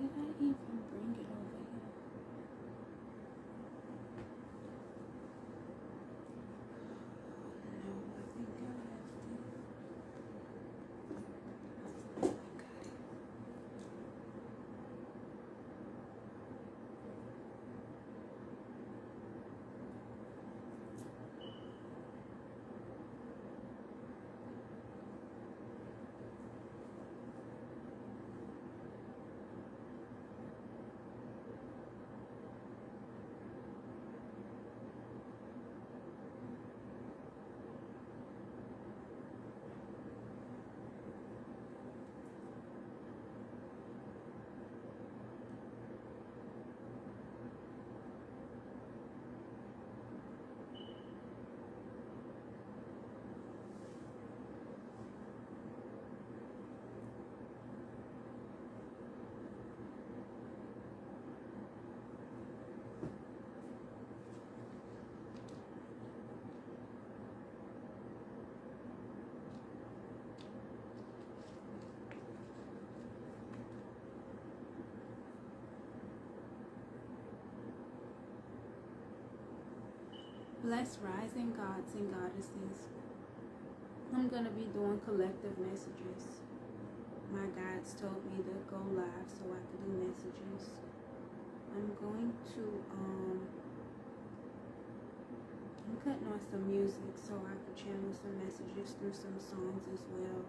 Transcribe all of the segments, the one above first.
Did I even bring it over here? No, I think I left it. I got it. Blessed rising gods and goddesses. I'm going to be doing collective messages. My guides told me to go live so I could do messages. I'm going to, I'm cutting on some music so I could channel some messages through some songs as well.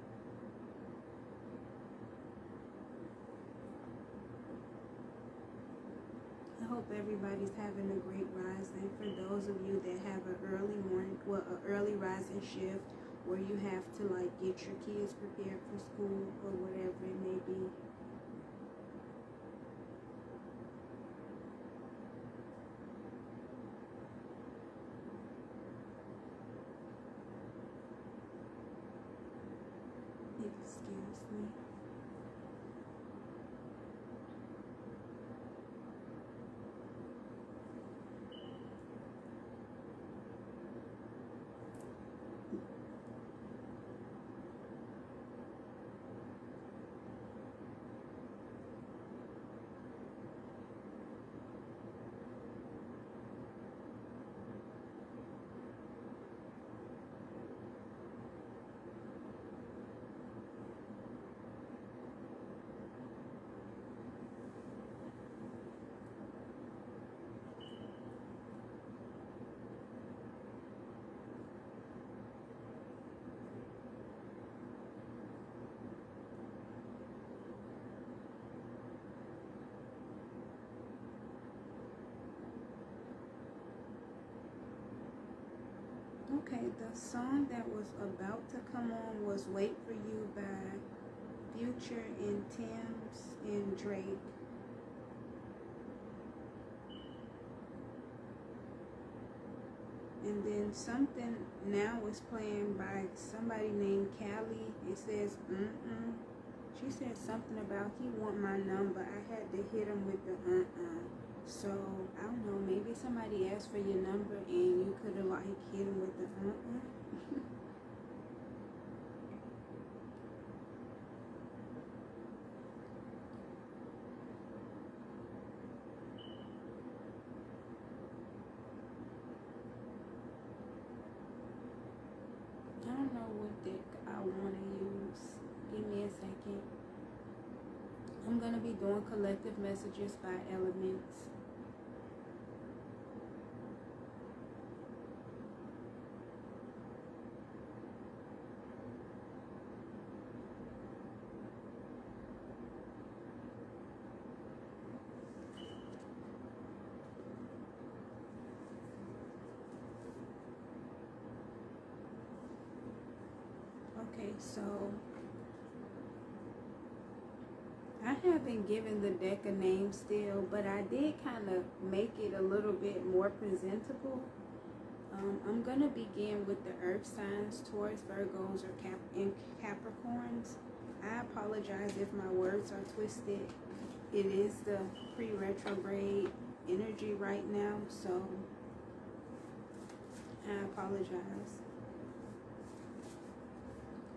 I hope everybody's having a great rising. For those of you that have an early morning, well, an early rising shift where you have to like get your kids prepared for school or whatever it may be. Excuse me. Okay, the song that was about to come on was Wait For You by Future and Thames and Drake. And then something now is playing by somebody named Callie. It says, She said something about he want my number. I had to hit him with the So, I don't know, maybe somebody asked for your number and you could have like hit him with the I don't know what deck I want to use. Give me a second. I'm going to be doing collective messages by elements. Okay, so I haven't given the deck a name still, but I did kind of make it a little bit more presentable. I'm going to begin with the earth signs, Taurus, Virgos, or Capricorns. I apologize if my words are twisted. It is the pre-retrograde energy right now, so I apologize.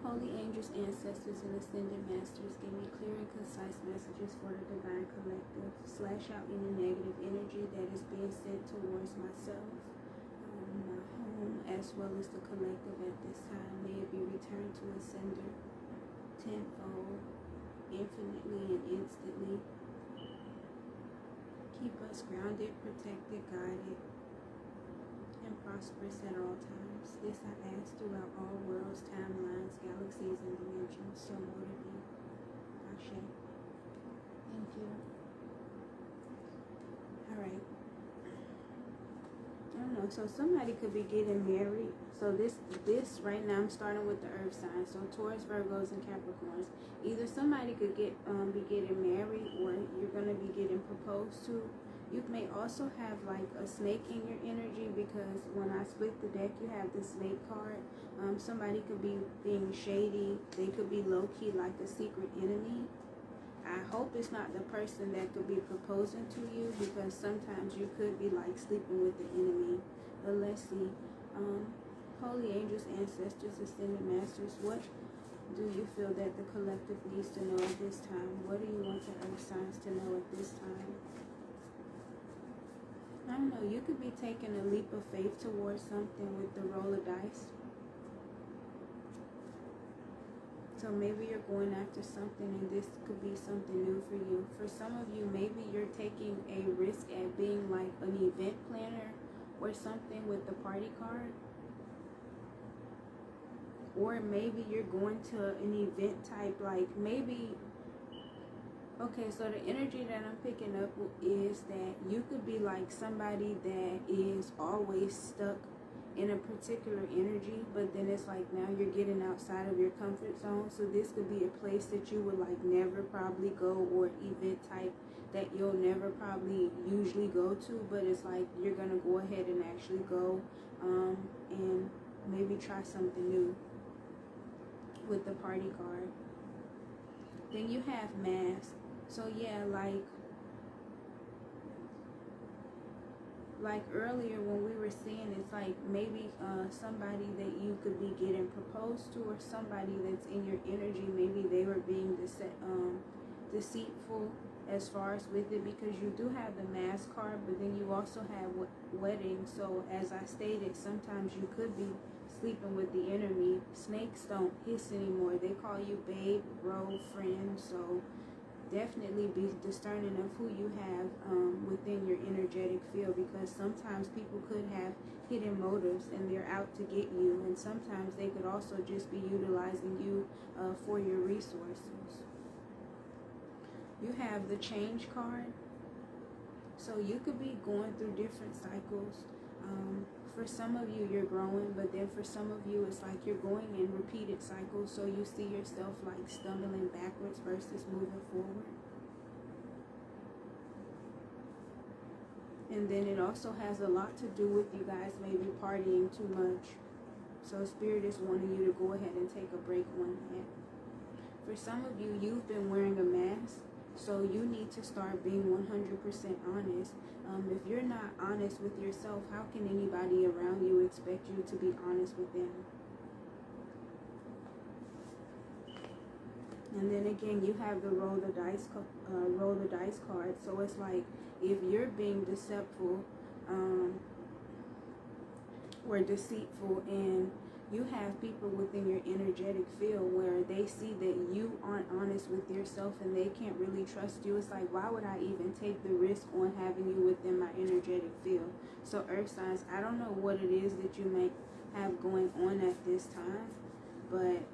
Holy angels, ancestors, and ascended masters, give me clear and concise messages for the divine collective. Slash out any negative energy that is being sent towards myself, my home, as well as the collective at this time. May it be returned to its sender tenfold, infinitely and instantly. Keep us grounded, protected, guided, and prosperous at all times. This I ask throughout all worlds, timelines, galaxies, and dimensions. So mote it be. Ashe. Thank you. Alright. I don't know. So somebody could be getting married. So this right now, I'm starting with the earth signs. So Taurus, Virgos, and Capricorns. Either somebody could be getting married, or you're going to be getting proposed to. You may also have like a snake in your energy, because when I split the deck, you have the snake card. Somebody could be being shady. They could be low-key like a secret enemy. I hope it's not the person that could be proposing to you, because sometimes you could be like sleeping with the enemy. But let's see. Holy angels, ancestors, ascended masters, what do you feel that the collective needs to know at this time? What do you want the earth signs to know at this time? I don't know. You could be taking a leap of faith towards something with the roll of dice. So maybe you're going after something, and this could be something new for you. For some of you, maybe you're taking a risk at being like an event planner or something with the party card. Or maybe you're going to an event type, like maybe... Okay, so the energy that I'm picking up is that you could be like somebody that is always stuck in a particular energy, but then it's like now you're getting outside of your comfort zone. So this could be a place that you would like never probably go, or event type that you'll never probably usually go to, but it's like you're gonna go ahead and actually go and maybe try something new with the party card. Then you have mask. So yeah, like earlier when we were seeing, it's like maybe somebody that you could be getting proposed to, or somebody that's in your energy, maybe they were being deceitful as far as with it, because you do have the mask card, but then you also have wedding. So as I stated, sometimes you could be sleeping with the enemy. Snakes don't hiss anymore. They call you babe, bro, friend. So definitely be discerning of who you have within your energetic field, because sometimes people could have hidden motives and they're out to get you, and sometimes they could also just be utilizing you for your resources. You have the change card. So you could be going through different cycles. For some of you, you're growing, but then for some of you, it's like you're going in repeated cycles. So you see yourself like stumbling backwards versus moving forward. And then it also has a lot to do with you guys maybe partying too much. So Spirit is wanting you to go ahead and take a break on that. For some of you, you've been wearing a mask. So you need to start being 100% honest. If you're not honest with yourself, how can anybody around you expect you to be honest with them? And then again, you have the roll the dice card. So it's like if you're being deceitful or deceitful, and you have people within your energetic field where they see that you aren't honest with yourself and they can't really trust you. It's like, why would I even take the risk on having you within my energetic field? So earth signs, I don't know what it is that you may have going on at this time, but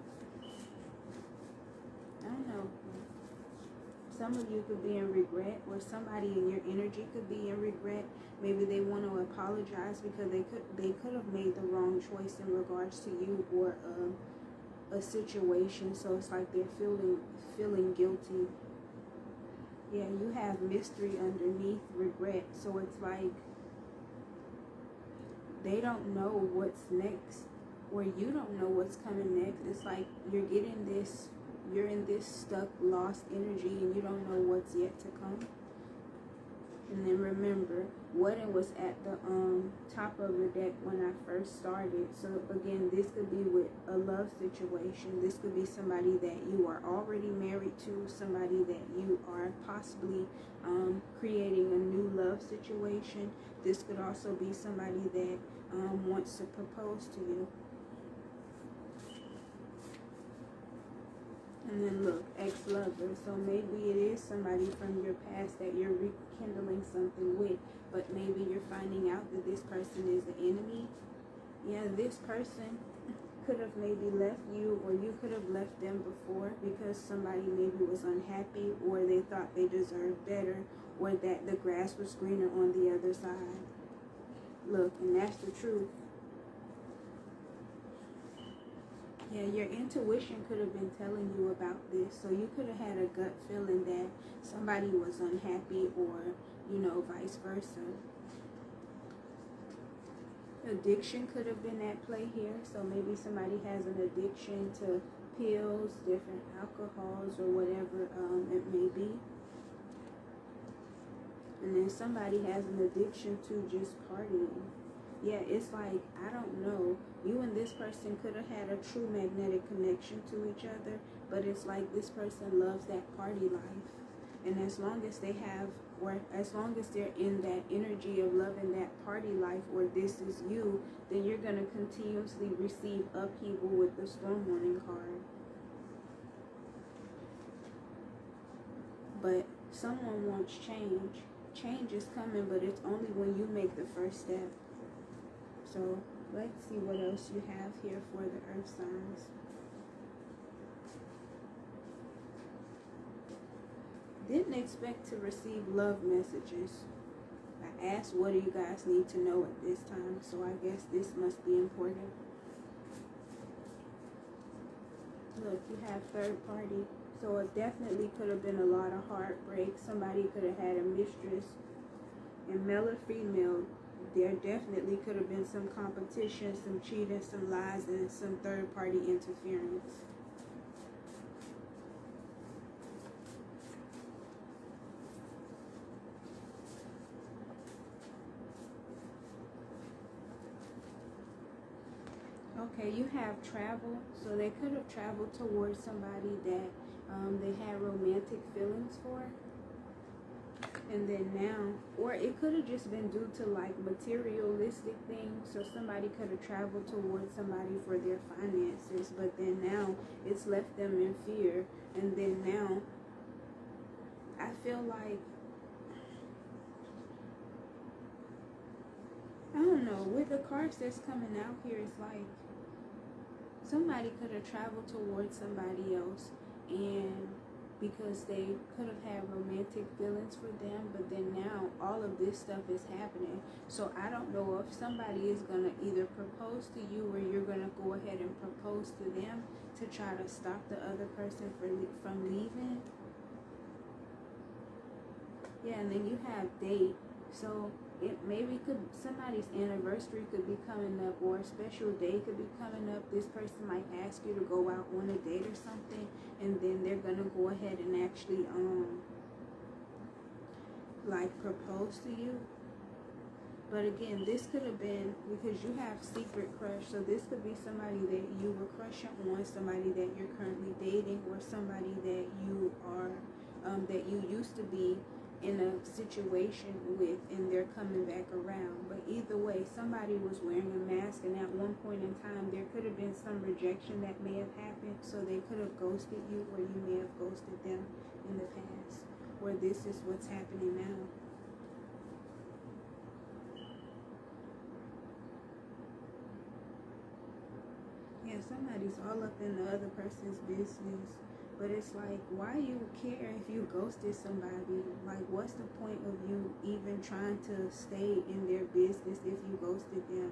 I don't know. Some of you could be in regret, or somebody in your energy could be in regret. Maybe they want to apologize because they could have made the wrong choice in regards to you or a situation. So it's like they're feeling guilty. Yeah, you have mystery underneath regret. So it's like they don't know what's next, or you don't know what's coming next. It's like you're in this stuck, lost energy, and you don't know what's yet to come. And then remember, wedding was at the top of the deck when I first started. So again, this could be with a love situation. This could be somebody that you are already married to, somebody that you are possibly creating a new love situation. This could also be somebody that wants to propose to you. And then look, ex-lover. So maybe it is somebody from your past that you're rekindling something with, but maybe you're finding out that this person is the enemy. Yeah, this person could have maybe left you, or you could have left them before because somebody maybe was unhappy, or they thought they deserved better, or that the grass was greener on the other side. Look, and that's the truth. Yeah, your intuition could have been telling you about this. So you could have had a gut feeling that somebody was unhappy, or, you know, vice versa. Addiction could have been at play here. So maybe somebody has an addiction to pills, different alcohols, or whatever it may be. And then somebody has an addiction to just partying. Yeah, it's like, I don't know, you and this person could have had a true magnetic connection to each other, but it's like this person loves that party life. And as long as they have, or as long as they're in that energy of loving that party life, or this is you, then you're going to continuously receive upheaval with the storm warning card. But someone wants change. Change is coming, but it's only when you make the first step. So let's see what else you have here for the earth signs. Didn't expect to receive love messages. I asked, what do you guys need to know at this time? So I guess this must be important. Look, you have third party. So it definitely could have been a lot of heartbreak. Somebody could have had a mistress. And male or female, there definitely could have been some competition, some cheating, some lies, and some third-party interference. Okay, you have travel. So they could have traveled towards somebody that they had romantic feelings for. And then now, or it could have just been due to like materialistic things. So somebody could have traveled towards somebody for their finances, but then now it's left them in fear. And then now I feel like, I don't know, with the cards that's coming out here, it's like somebody could have traveled towards somebody else, and because they could have had romantic feelings for them, but then now all of this stuff is happening. So I don't know if somebody is going to either propose to you, or you're going to go ahead and propose to them to try to stop the other person from leaving. Yeah, and then you have date. So it maybe could, somebody's anniversary could be coming up, or a special day could be coming up. This person might ask you to go out on a date or something, and then they're gonna go ahead and actually like propose to you. But again, this could have been because you have secret crush. So this could be somebody that you were crushing on, somebody that you're currently dating, or somebody that you are that you used to be in a situation with, and they're coming back around. But either way, somebody was wearing a mask, and at one point in time there could have been some rejection that may have happened. So they could have ghosted you, or you may have ghosted them in the past, or this is what's happening now. Yeah, somebody's all up in the other person's business. But it's like, why you care if you ghosted somebody? Like, what's the point of you even trying to stay in their business if you ghosted them?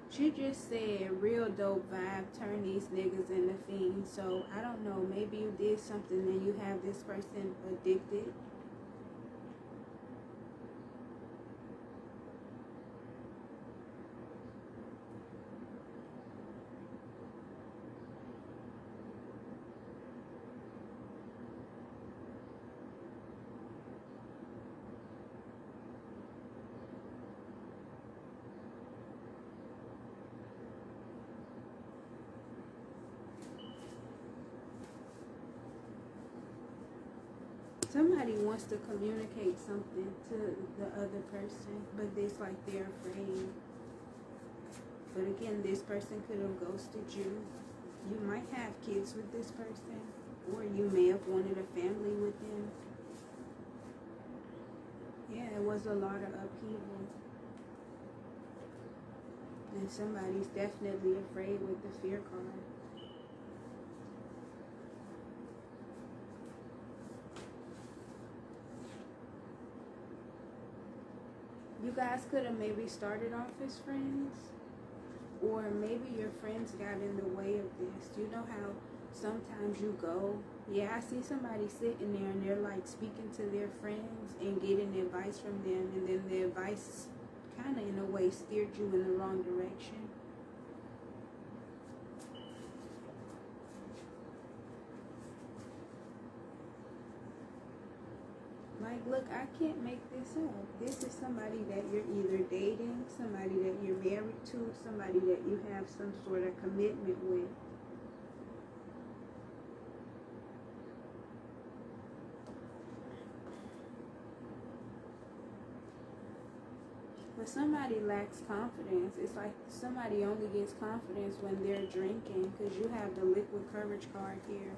She just said, real dope vibe, turn these niggas into fiends. So, I don't know, maybe you did something and you have this person addicted. Somebody wants to communicate something to the other person, but it's like they're afraid. But again, this person could have ghosted you. You might have kids with this person, or you may have wanted a family with them. Yeah, it was a lot of upheaval. And somebody's definitely afraid with the fear card. You guys could have maybe started off as friends, or maybe your friends got in the way of this. You know how sometimes you go, yeah, I see somebody sitting there and they're like speaking to their friends and getting advice from them, and then the advice kind of in a way steered you in the wrong direction. Like, look, I can't make this up. This is somebody that you're either dating, somebody that you're married to, somebody that you have some sort of commitment with. But somebody lacks confidence. It's like somebody only gets confidence when they're drinking, because you have the liquid courage card here.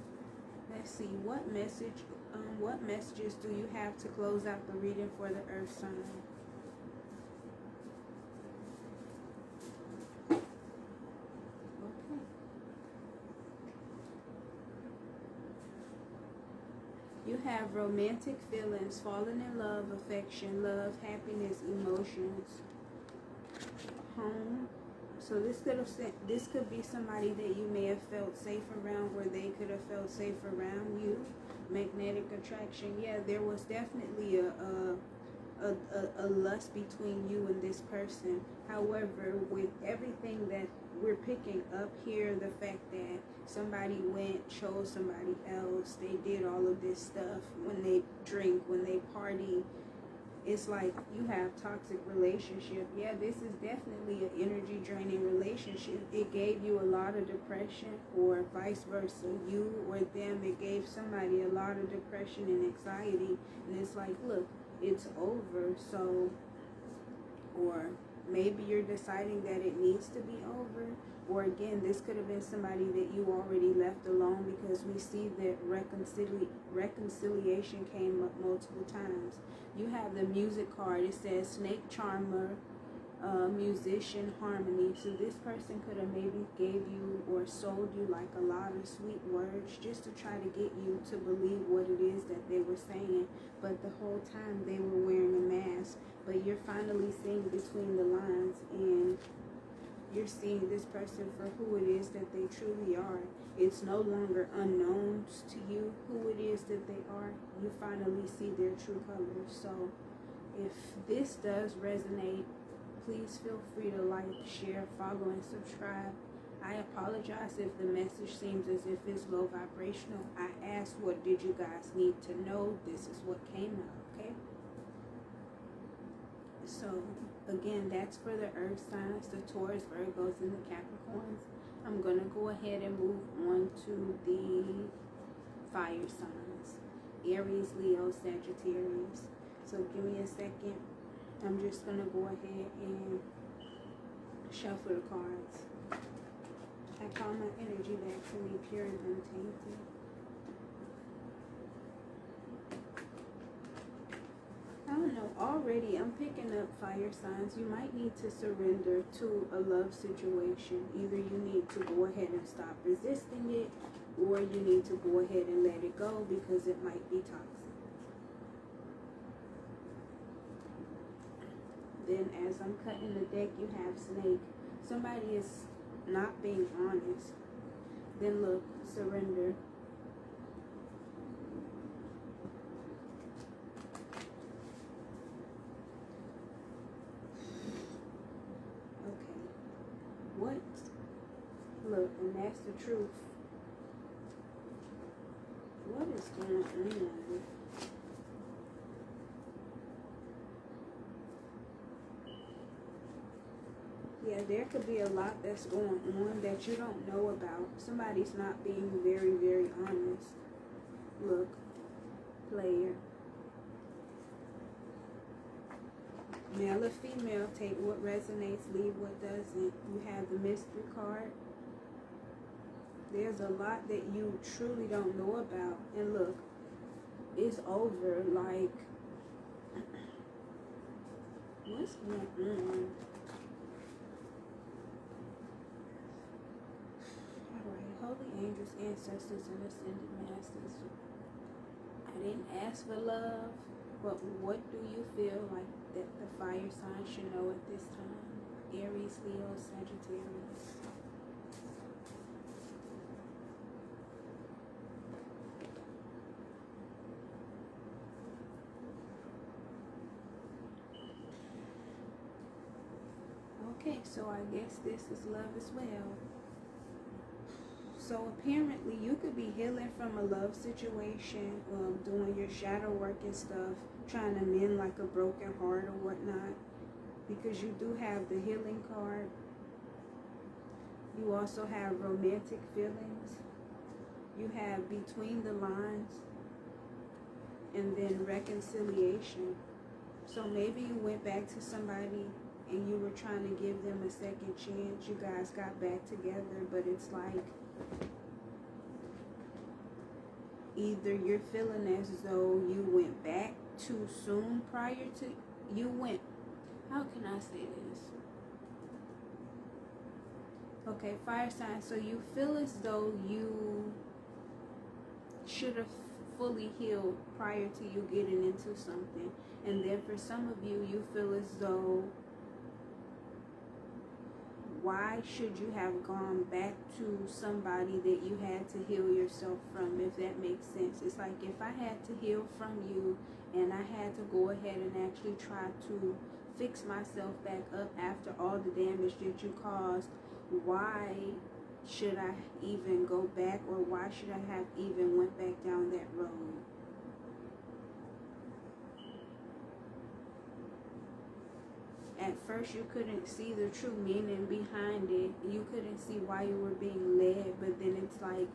Let's see, what messages do you have to close out the reading for the earth sign? Okay. You have romantic feelings, falling in love, affection, love, happiness, emotions, home. So this could be somebody that you may have felt safe around, where they could have felt safe around you. Magnetic attraction. Yeah, there was definitely a lust between you and this person. However, with everything that we're picking up here, the fact that somebody chose somebody else, they did all of this stuff, when they drink, when they party, it's like you have toxic relationship. Yeah, this is definitely an energy draining relationship. It gave you a lot of depression, or vice versa, you or them, it gave somebody a lot of depression and anxiety. And it's like, look, it's over. So, or maybe you're deciding that it needs to be over. Or again, this could have been somebody that you already left alone, because we see that reconciliation came up multiple times. You have the music card. It says snake charmer, musician, harmony. So this person could have maybe gave you or sold you like a lot of sweet words, just to try to get you to believe what it is that they were saying. But the whole time they were wearing a mask. But you're finally seeing between the lines, and you're seeing this person for who it is that they truly are. It's no longer unknown to you who it is that they are. You finally see their true colors. So if this does resonate, please feel free to like, share, follow, and subscribe. I apologize if the message seems as if it's low vibrational. I asked, what did you guys need to know? This is what came out, okay? So again, that's for the earth signs, the Taurus, Virgos, and the Capricorns. I'm going to go ahead and move on to the fire signs. Aries, Leo, Sagittarius. So give me a second. I'm just going to go ahead and shuffle the cards. I call my energy back to me, pure and untainted. I don't know, already I'm picking up fire signs. You might need to surrender to a love situation. Either you need to go ahead and stop resisting it, or you need to go ahead and let it go, because it might be toxic. Then as I'm cutting the deck, you have snake. Somebody is not being honest. Then look, surrender. What? Look, and that's the truth. What is going on? Yeah, there could be a lot that's going on that you don't know about. Somebody's not being very, very honest. Look, player. Male or female, take what resonates, leave what doesn't. You have the mystery card. There's a lot that you truly don't know about. And look, it's over. Like, what's going on? Alright, holy angels, ancestors, and ascended masters. I didn't ask for love, but what do you feel like that the fire sign should know at this time? Aries, Leo, Sagittarius. Okay, so I guess this is love as well. So apparently you could be healing from a love situation, doing your shadow work and stuff, trying to mend like a broken heart or whatnot, because you do have the healing card. You also have romantic feelings. You have between the lines, and then reconciliation. So maybe you went back to somebody and you were trying to give them a second chance. You guys got back together, but it's like either you're feeling as though you went back too soon prior to, how can I say this? Okay, fire sign. So you feel as though you should have fully healed prior to you getting into something. And then for some of you, you feel as though, why should you have gone back to somebody that you had to heal yourself from, if that makes sense? It's like, if I had to heal from you and I had to go ahead and actually try to fix myself back up after all the damage that you caused, why should I even go back, or why should I have even went back down that road? At first you couldn't see the true meaning behind it. You couldn't see why you were being led, but then it's like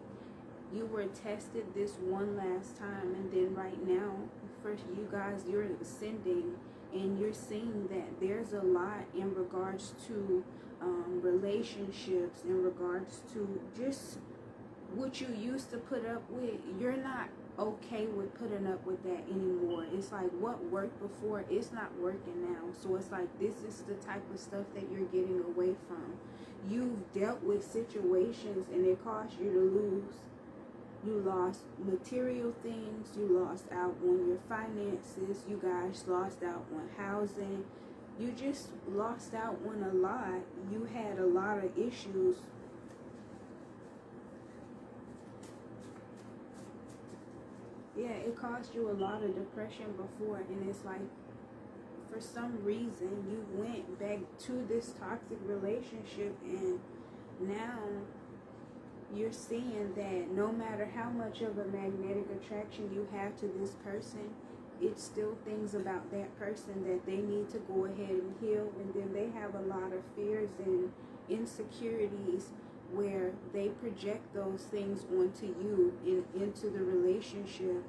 you were tested this one last time, and then right now, first you guys, you're ascending, and you're seeing that there's a lot in regards to relationships, in regards to just what you used to put up with. You're not okay with putting up with that anymore. It's like what worked before, it's not working now. So it's like this is the type of stuff that you're getting away from. You've dealt with situations and it caused you to lose. You lost material things. You lost out on your finances. You guys lost out on housing. You just lost out on a lot. You had a lot of issues. Yeah, it caused you a lot of depression before, and it's like, for some reason, you went back to this toxic relationship, and now you're seeing that no matter how much of a magnetic attraction you have to this person, it's still things about that person that they need to go ahead and heal, and then they have a lot of fears and insecurities where they project those things onto you and into the relationship.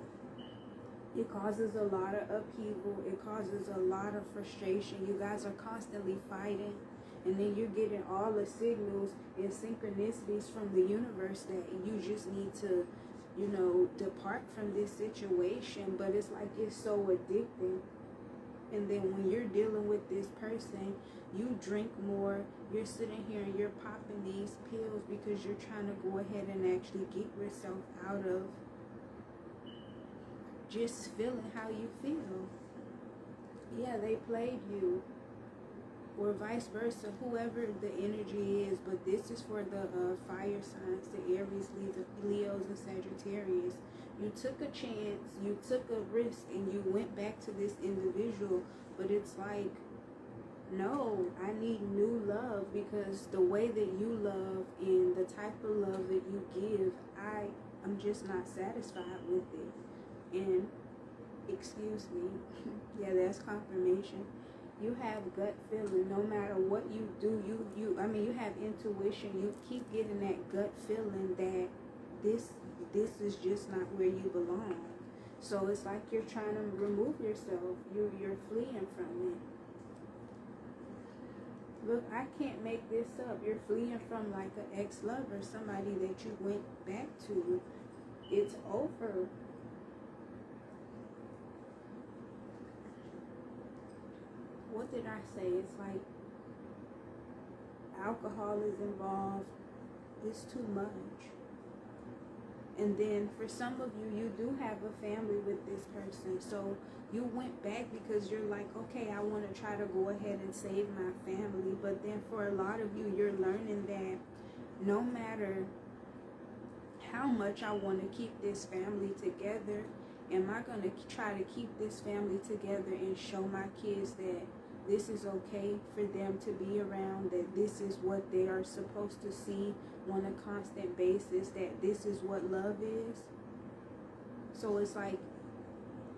It causes a lot of upheaval. It causes a lot of frustration. You guys are constantly fighting, and then you're getting all the signals and synchronicities from the universe that you just need to, you know, depart from this situation. But it's like it's so addicting. And then when you're dealing with this person, you drink more, you're sitting here and you're popping these pills because you're trying to go ahead and actually get yourself out of just feeling how you feel. Yeah, they played you, or vice versa, whoever the energy is. But this is for the fire signs, the Aries, Leos, and Sagittarius. You took a chance, you took a risk, and you went back to this individual. But it's like, no, I need new love, because the way that you love and the type of love that you give, I'm just not satisfied with it. And excuse me, yeah, that's confirmation. You have gut feeling. No matter what you do, you have intuition. You keep getting that gut feeling that this is just not where you belong. So it's like you're trying to remove yourself. You're fleeing from it. Look, I can't make this up. You're fleeing from like an ex-lover, somebody that you went back to. It's over. What did I say? It's like alcohol is involved. It's too much. And then for some of you, you do have a family with this person. So you went back because you're like, okay, I want to try to go ahead and save my family. But then for a lot of you, you're learning that no matter how much I want to keep this family together, am I going to try to keep this family together and show my kids that this is okay for them to be around, that this is what they are supposed to see on a constant basis, that this is what love is? So it's like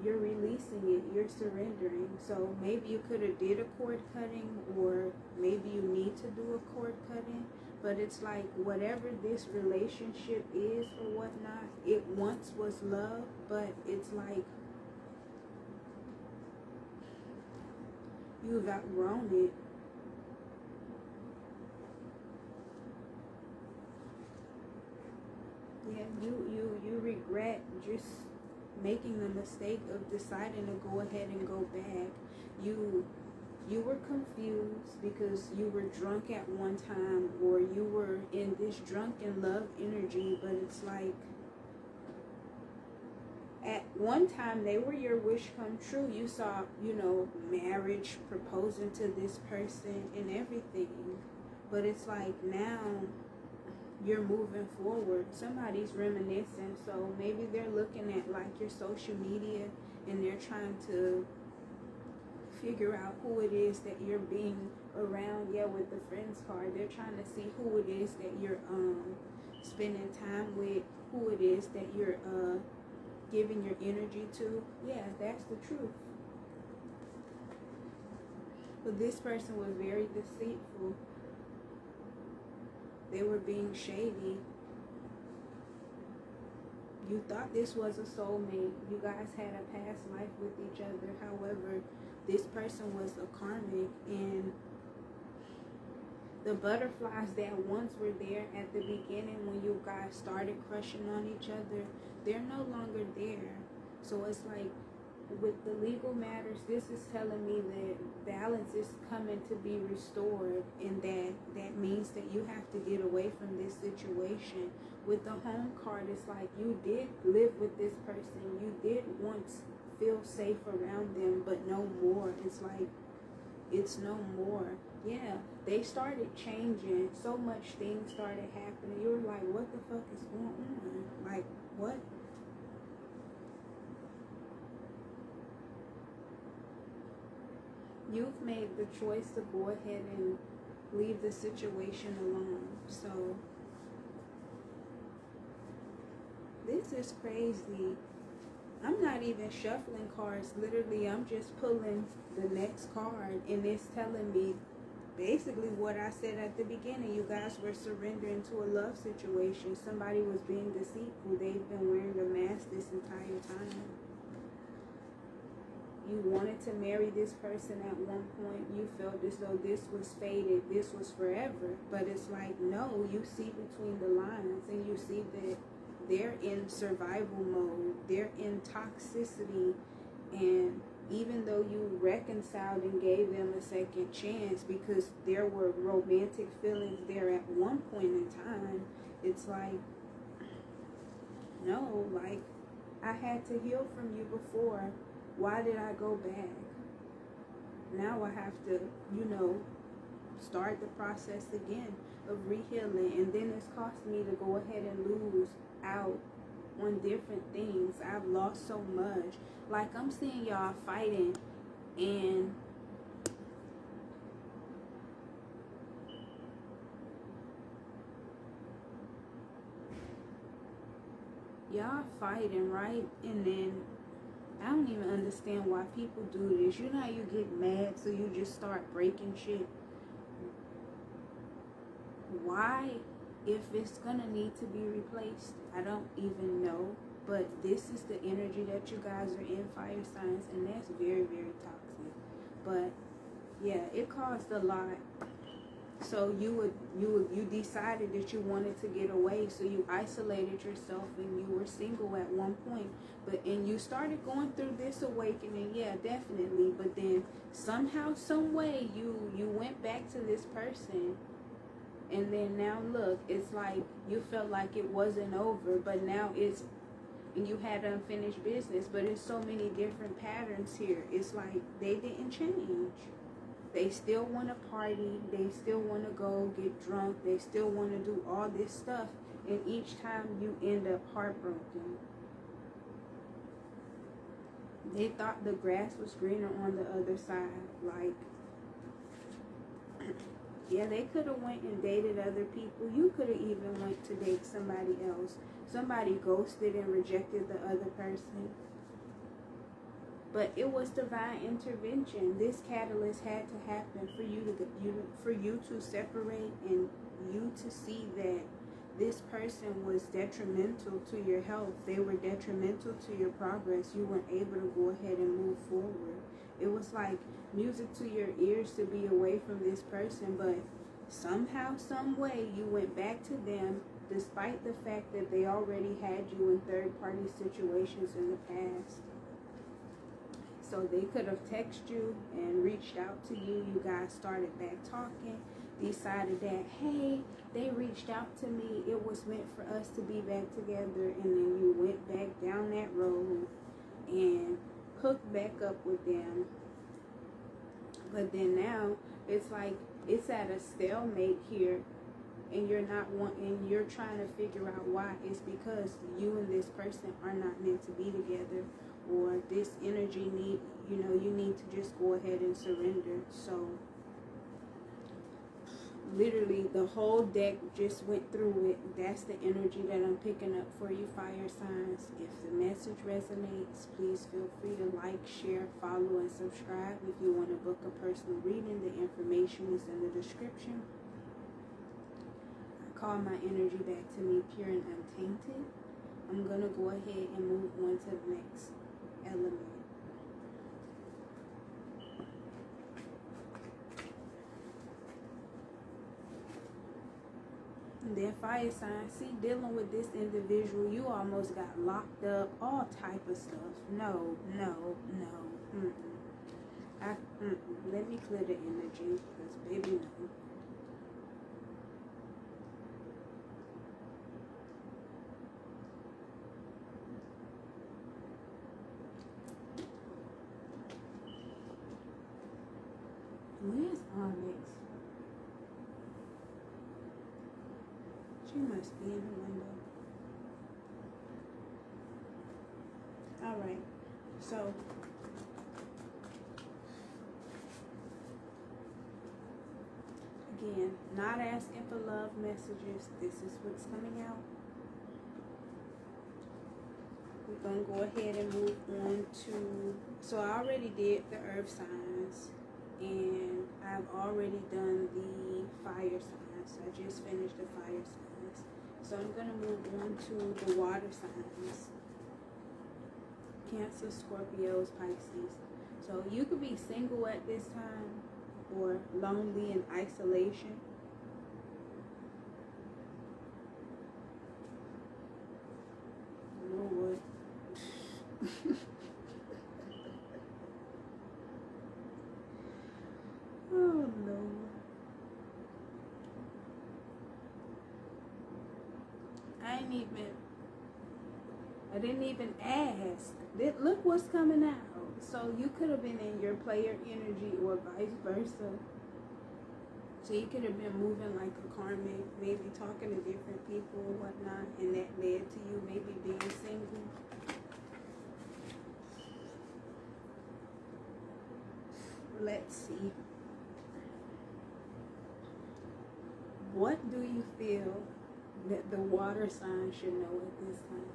you're releasing it, you're surrendering. So maybe you could have did a cord cutting, or maybe you need to do a cord cutting, but it's like whatever this relationship is or whatnot, it once was love, but it's like you've outgrown it. Yeah, you regret just making the mistake of deciding to go ahead and go back. You were confused because you were drunk at one time, or you were in this drunken love energy, but it's like at one time they were your wish come true. You saw, marriage, proposing to this person and everything. But it's like now you're moving forward. Somebody's reminiscing, so maybe they're looking at like your social media and they're trying to figure out who it is that you're being around. Yeah, with the friends card, they're trying to see who it is that you're spending time with, who it is that you're giving your energy to. Yeah, that's the truth. But this person was very deceitful. They were being shady. You thought this was a soulmate. You guys had a past life with each other. However, this person was a karmic, and the butterflies that once were there at the beginning when you guys started crushing on each other, they're no longer there. So it's like with the legal matters, this is telling me that balance is coming to be restored, and that means that you have to get away from this situation. With the home card, it's like you did live with this person, you did once feel safe around them, but no more. It's like it's no more. Yeah, they started changing. So much things started happening. You were like, what the fuck is going on? Like, what? You've made the choice to go ahead and leave the situation alone. So this is crazy. I'm not even shuffling cards. Literally, I'm just pulling the next card, and it's telling me basically what I said at the beginning. You guys were surrendering to a love situation. Somebody was being deceitful. They've been wearing a mask this entire time. You wanted to marry this person at one point. You felt as though this was fated, this was forever. But it's like, no, you see between the lines, and you see that they're in survival mode. They're in toxicity. And even though you reconciled and gave them a second chance because there were romantic feelings there at one point in time, it's like, no, like, I had to heal from you before. Why did I go back? Now I have to, start the process again of rehealing. And then it's cost me to go ahead and lose out on different things. I've lost so much. Like, I'm seeing y'all fighting, and y'all fighting, right? And then I don't even understand why people do this. You know how you get mad, so you just start breaking shit? Why? If it's gonna need to be replaced, I don't even know. But this is the energy that you guys are in, fire signs, and that's very, very toxic. But yeah, it caused a lot. So you decided that you wanted to get away, so you isolated yourself and you were single at one point. And you started going through this awakening, yeah, definitely. But then somehow, some way, you went back to this person, and then now look, it's like you felt like it wasn't over, but now it's, and you had unfinished business. But it's so many different patterns here. It's like they didn't change. They still want to party. They still want to go get drunk. They still want to do all this stuff. And each time you end up heartbroken. They thought the grass was greener on the other side. Like, yeah, they could have went and dated other people. You could have even went to date somebody else. Somebody ghosted and rejected the other person. But it was divine intervention. This catalyst had to happen for you to separate, and you to see that this person was detrimental to your health. They were detrimental to your progress. You weren't able to go ahead and move forward. It was like music to your ears to be away from this person, but somehow, some way, you went back to them despite the fact that they already had you in third-party situations in the past. So they could have texted you and reached out to you. You guys started back talking, decided that, hey, they reached out to me. It was meant for us to be back together. And then you went back down that road and hooked back up with them. But then now it's like it's at a stalemate here. And you're trying to figure out why. It's because you and this person are not meant to be together. Or this energy you need to just go ahead and surrender. So literally the whole deck just went through it. That's the energy that I'm picking up for you, fire signs. If the message resonates, please feel free to like, share, follow, and subscribe. If you want to book a personal reading, the information is in the description. I call my energy back to me pure and untainted. I'm going to go ahead and move on to the next element. And then fire sign, see, dealing with this individual, you almost got locked up, all type of stuff. No. Let me clear the energy, because baby, no. Where's Onyx? She must be in the window. Alright, so again, not asking for love messages. This is what's coming out. We're going to go ahead and move on to, so I already did the earth signs. And I've already done the fire signs. I just finished the fire signs. So I'm going to move on to the water signs. Cancer, Scorpios, Pisces. So you could be single at this time or lonely in isolation. Lord. Oh, Lord. I didn't even ask. Look what's coming out. So you could have been in your player energy or vice versa. So you could have been moving like a karmic, maybe talking to different people or whatnot, and that led to you maybe being single. Let's see. What do you feel that the water sign should know at this time?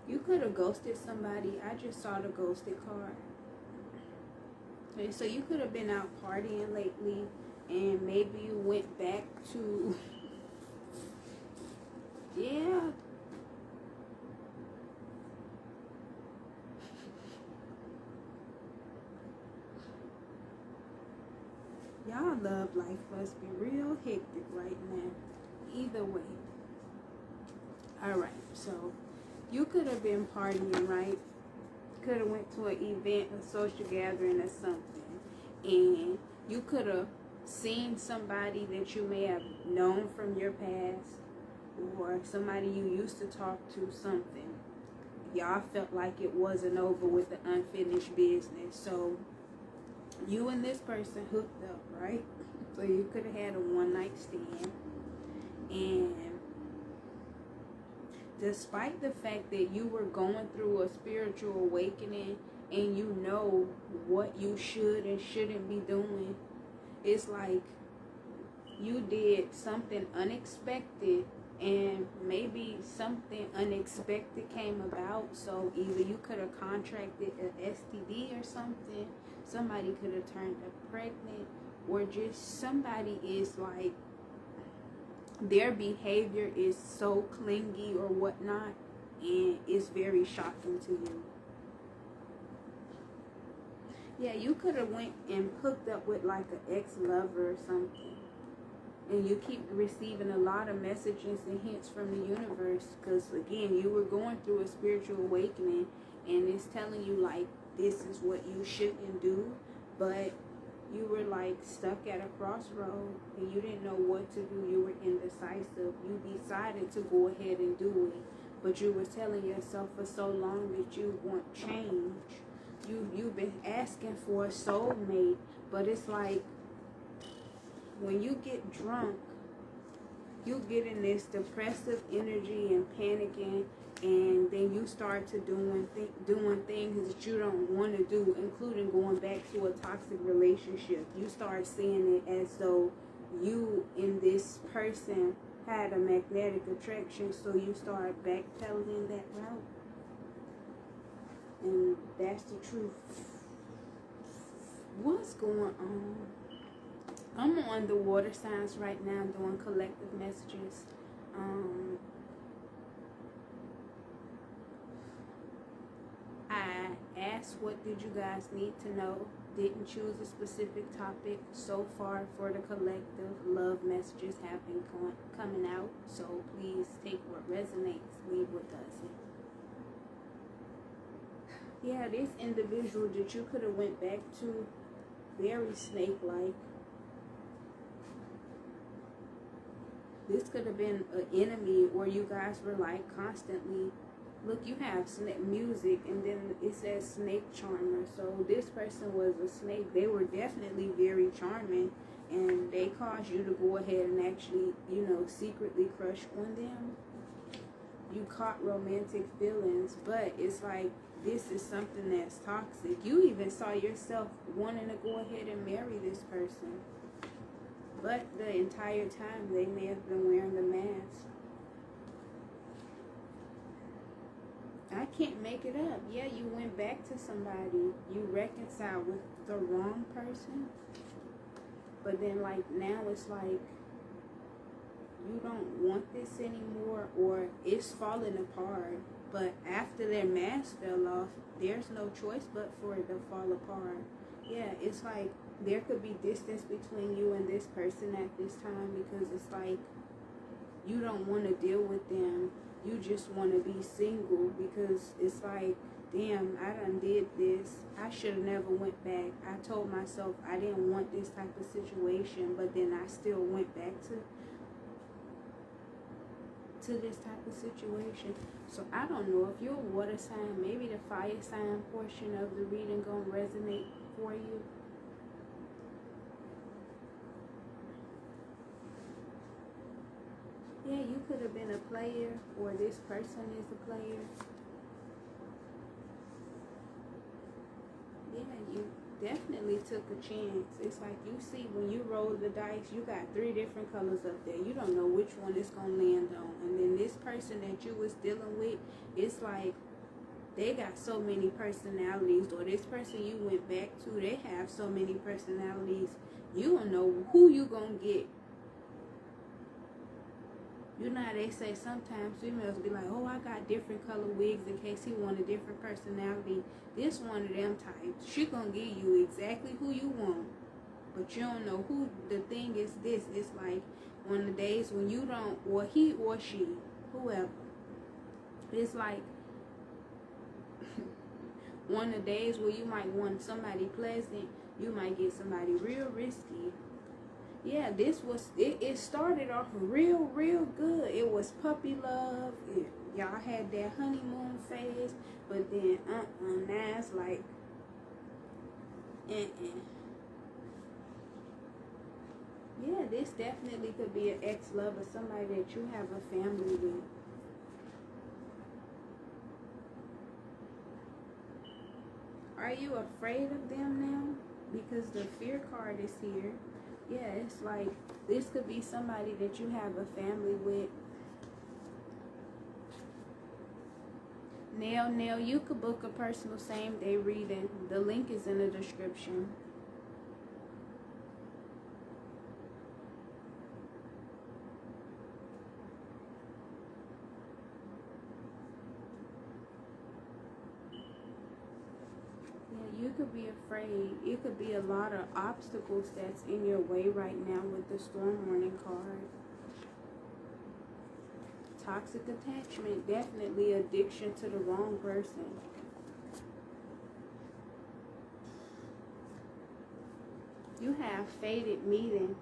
You could have ghosted somebody. I just saw the ghosted card. Okay, so you could have been out partying lately, and maybe you went back to, yeah. Y'all love life must be real hectic right now. Either way. Alright, so you could have been partying, right? Could have went to an event, a social gathering or something. And you could have seen somebody that you may have known from your past, or somebody you used to talk to, something. Y'all felt like it wasn't over with the unfinished business. So you and this person hooked up, right? So you could have had a one-night stand. And despite the fact that you were going through a spiritual awakening and you know what you should and shouldn't be doing, it's like you did something unexpected, and maybe something unexpected came about. So either you could have contracted an STD or something, somebody could have turned up pregnant, or just somebody is like, their behavior is so clingy or whatnot, and it's very shocking to you. Yeah, you could have went and hooked up with like an ex-lover or something, and you keep receiving a lot of messages and hints from the universe, because again, you were going through a spiritual awakening, and it's telling you like, this is what you shouldn't do, but you were like stuck at a crossroad and you didn't know what to do. You were indecisive. You decided to go ahead and do it, but you were telling yourself for so long that you want change. You've been asking for a soulmate, but it's like when you get drunk, you get in this depressive energy and panicking, and then you start to doing things that you don't want to do, including going back to a toxic relationship. You start seeing it as though you and this person had a magnetic attraction, so you start backpedaling that route. And that's the truth. What's going on? I'm on the water signs right now doing collective messages. I asked what did you guys need to know. Didn't choose a specific topic. So far for the collective, love messages have been coming out. So please take what resonates, leave what doesn't. Yeah, this individual that you could have went back to, very snake-like. This could have been an enemy, or you guys were like constantly, look, you have music and then it says snake charmer. So this person was a snake. They were definitely very charming, and they caused you to go ahead and actually, secretly crush on them. You caught romantic feelings, but it's like, this is something that's toxic. You even saw yourself wanting to go ahead and marry this person, but the entire time they may have been wearing the mask. I can't make it up. Yeah, you went back to somebody. You reconciled with the wrong person, but then like now it's like you don't want this anymore, or it's falling apart. But after their mask fell off, there's no choice but for it to fall apart. Yeah, it's like there could be distance between you and this person at this time, because it's like you don't want to deal with them. You just want to be single, because it's like, damn, I done did this. I should have never went back. I told myself I didn't want this type of situation, but then I still went back to this type of situation. So I don't know if you're a water sign, maybe the fire sign portion of the reading gonna resonate for you. Yeah, you could have been a player, or this person is a player. Yeah, you definitely took a chance. It's like, you see, when you roll the dice, you got 3 different colors up there. You don't know which one it's going to land on. And then this person that you was dealing with, it's like they got so many personalities. Or this person you went back to, they have so many personalities. You don't know who you going to get. You know how they say sometimes females be like, oh, I got different color wigs in case he want a different personality. This one of them types. She gonna give you exactly who you want. but you don't know who. The thing is this, it's like on the days when you don't, or he or she, whoever, it's like one of the days where you might want somebody pleasant, you might get somebody real risky. Yeah, this was, it started off real good. It was puppy love. Y'all had that honeymoon phase, but then now it's like yeah, this definitely could be an ex-lover, somebody that you have a family with. Are you afraid of them now? Because the fear card is here. Yeah, it's like this could be somebody that you have a family with. Now you could book a personal same-day reading. The link is in the description. You could be afraid. It could be a lot of obstacles that's in your way right now with the storm warning card. Toxic attachment, definitely addiction to the wrong person. You have fated meeting.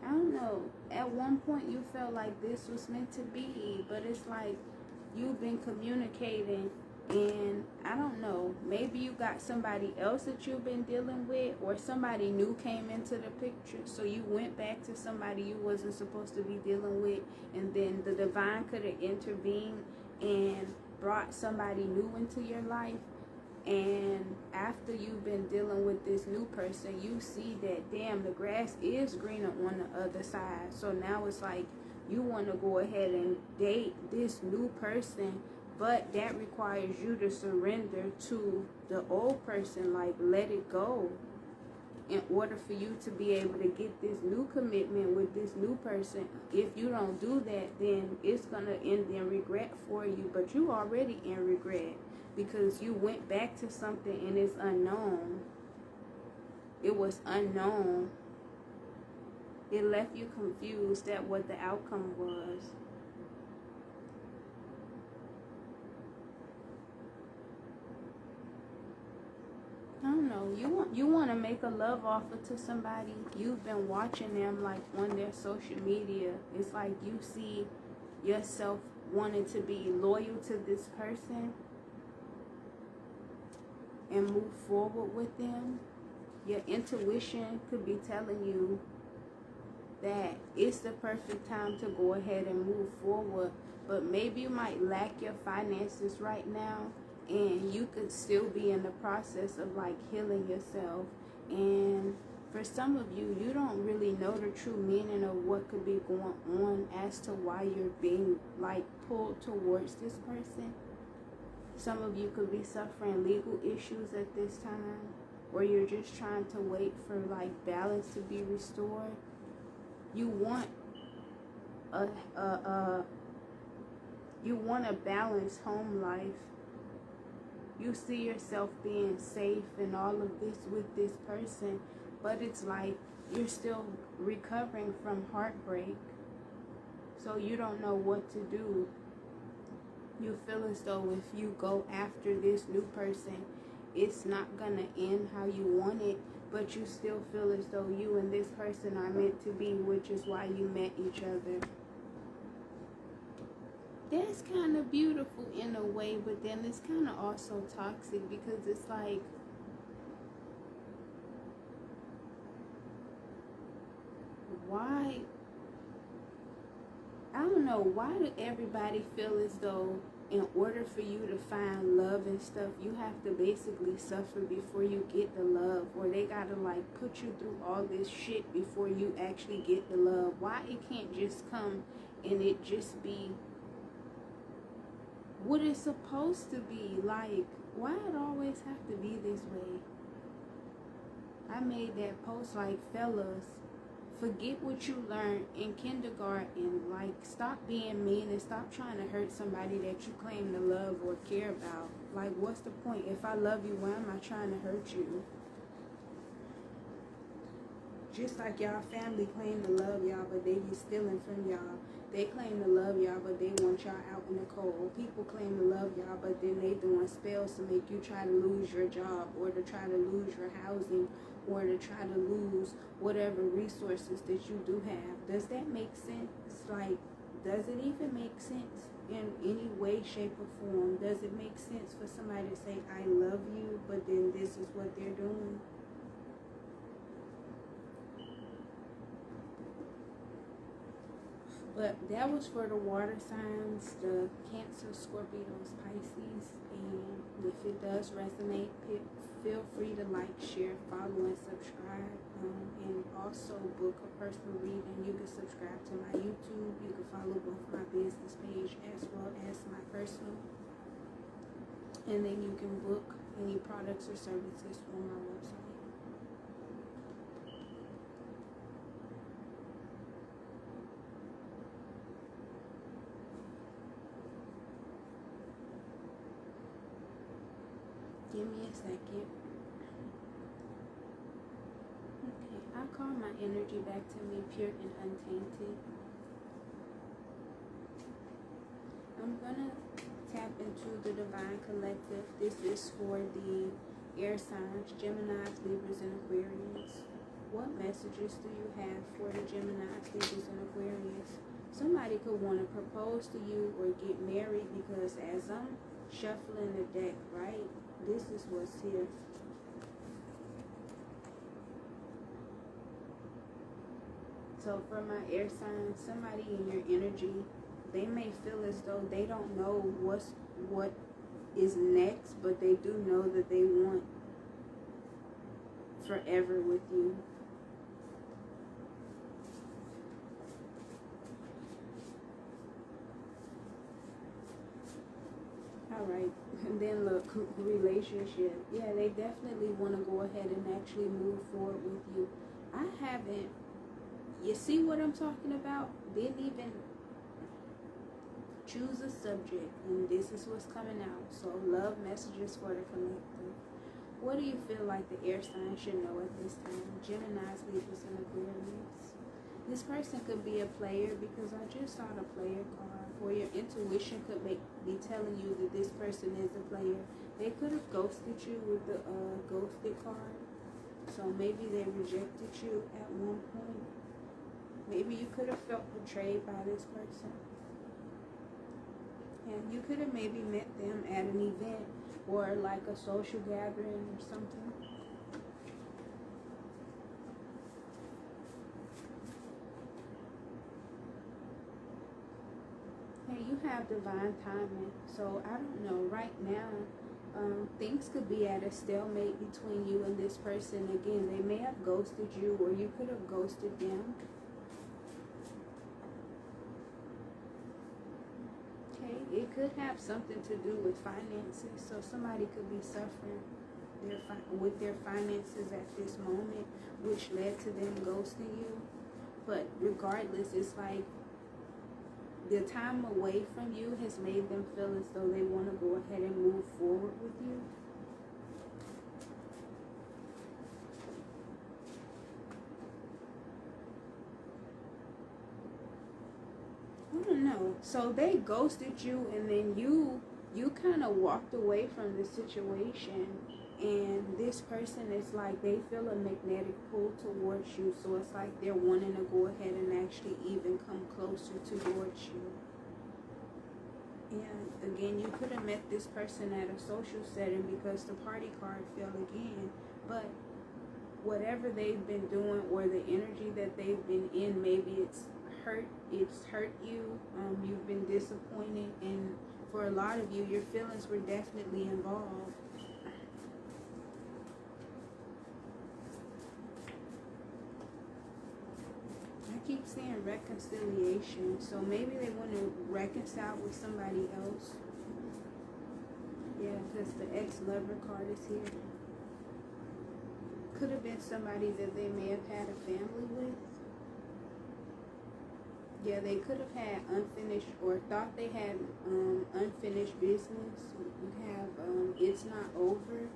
I don't know. At one point you felt like this was meant to be, but it's like you've been communicating, and I don't know, maybe you got somebody else that you've been dealing with, or somebody new came into the picture, so you went back to somebody you wasn't supposed to be dealing with, and then the divine could have intervened and brought somebody new into your life. And after you've been dealing with this new person, you see that, damn, the grass is greener on the other side. So now it's like you want to go ahead and date this new person, but that requires you to surrender to the old person, like let it go, in order for you to be able to get this new commitment with this new person. If you don't do that, then it's going to end in regret for you, but you already in regret because you went back to something and it's unknown. It was unknown. It left you confused at what the outcome was. I don't know. You want to make a love offer to somebody. You've been watching them like on their social media. It's like you see yourself wanting to be loyal to this person and move forward with them. Your intuition could be telling you that it's the perfect time to go ahead and move forward, but maybe you might lack your finances right now, and you could still be in the process of like healing yourself. And for some of you, you don't really know the true meaning of what could be going on as to why you're being like pulled towards this person. Some of you could be suffering legal issues at this time, or you're just trying to wait for like balance to be restored. You want a balanced home life. You see yourself being safe and all of this with this person, but it's like you're still recovering from heartbreak. So you don't know what to do. You feel as though if you go after this new person, it's not gonna end how you want it, but you still feel as though you and this person are meant to be, which is why you met each other. That's kind of beautiful in a way, but then it's kind of also toxic, because it's like, why? I don't know, why do everybody feel as though in order for you to find love and stuff, you have to basically suffer before you get the love, or they gotta like put you through all this shit before you actually get the love? Why it can't just come and it just be what it's supposed to be? Like, why it always have to be this way? I made that post like, fellas, Forget what you learned in kindergarten. Like, stop being mean and stop trying to hurt somebody that you claim to love or care about. Like, what's the point? If I love you, why am I trying to hurt you? Just like y'all family claim to love y'all, but they be stealing from y'all. They claim to love y'all, but they want y'all out in the cold. People claim to love y'all, but then they doing spells to make you try to lose your job, or to try to lose your housing, or to try to lose whatever resources that you do have. Does that make sense? Like, does it even make sense in any way, shape, or form? Does it make sense for somebody to say, I love you, but then this is what they're doing? But that was for the water signs, the Cancer, Scorpios, Pisces. And if it does resonate, feel free to like, share, follow, and subscribe. And also book a personal reading. You can subscribe to my YouTube. You can follow both my business page as well as my personal. And then you can book any products or services on my website. Give me a second. Okay, I call my energy back to me pure and untainted. I'm gonna tap into the Divine Collective. This is for the air signs, Geminis, Libras, and Aquarius. What messages do you have for the Geminis, Libras, and Aquarius? Somebody could want to propose to you or get married, because as I'm shuffling the deck, right, this is what's here. So for my air signs, somebody in your energy, they may feel as though they don't know what is next, but they do know that they want forever with you. Alright, and then look, relationship. Yeah, they definitely want to go ahead and actually move forward with you. I haven't, you see what I'm talking about? Didn't even choose a subject, and this is what's coming out. So, love messages for the collective. What do you feel like the air sign should know at this time? Geminis, Libras, and Aquarius. This person could be a player, because I just saw the player card. Or your intuition could be telling you that this person is a player. They could have ghosted you with the ghosted card. So maybe they rejected you at one point. Maybe you could have felt betrayed by this person. And you could have maybe met them at an event or like a social gathering or something. Hey, you have divine timing. So I don't know, right now, things could be at a stalemate between you and this person. Again, they may have ghosted you, or you could have ghosted them. Okay, it could have something to do with finances. So somebody could be suffering with their finances at this moment, which led to them ghosting you. But regardless, it's like the time away from you has made them feel as though they want to go ahead and move forward with you. I don't know. So they ghosted you, and then you kind of walked away from the situation. And this person is like, they feel a magnetic pull towards you. So it's like they're wanting to go ahead and actually even come closer towards you. And again, you could have met this person at a social setting, because the party card fell again. But whatever they've been doing, or the energy that they've been in, maybe it's hurt you. You've been disappointed. And for a lot of you, your feelings were definitely involved. Keep saying reconciliation, so maybe they want to reconcile with somebody else. Yeah, because the ex-lover card is here. Could have been somebody that they may have had a family with. Yeah, they could have had unfinished or thought they had unfinished business. You have it's not over.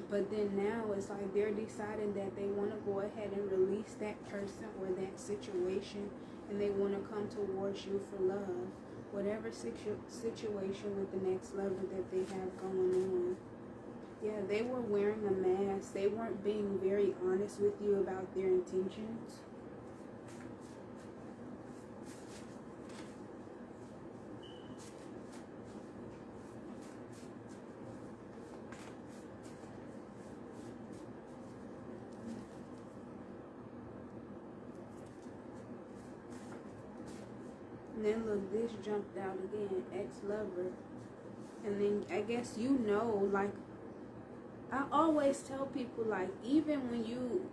But then now it's like they're deciding that they want to go ahead and release that person or that situation, and they want to come towards you for love. Whatever situation with the next level that they have going on. Yeah, they were wearing a mask. They weren't being very honest with you about their intentions. And then look, this jumped out again, ex-lover. And then I guess you know, like, I always tell people, like, even when you,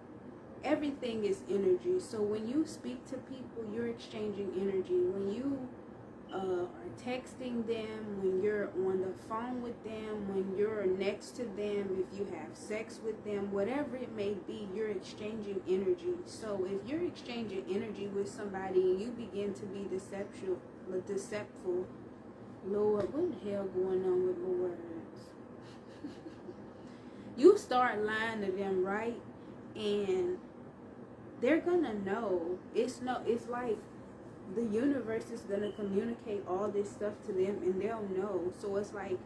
everything is energy. So when you speak to people, you're exchanging energy. When you are texting them, when you're on the phone with them, when you're next to them, if you have sex with them, whatever it may be, you're exchanging energy. So if you're exchanging energy with somebody and you begin to be deceitful, Lord, what the hell going on with my words? You start lying to them, right? And they're gonna know. It's like the universe is gonna communicate all this stuff to them, and they'll know. So it's like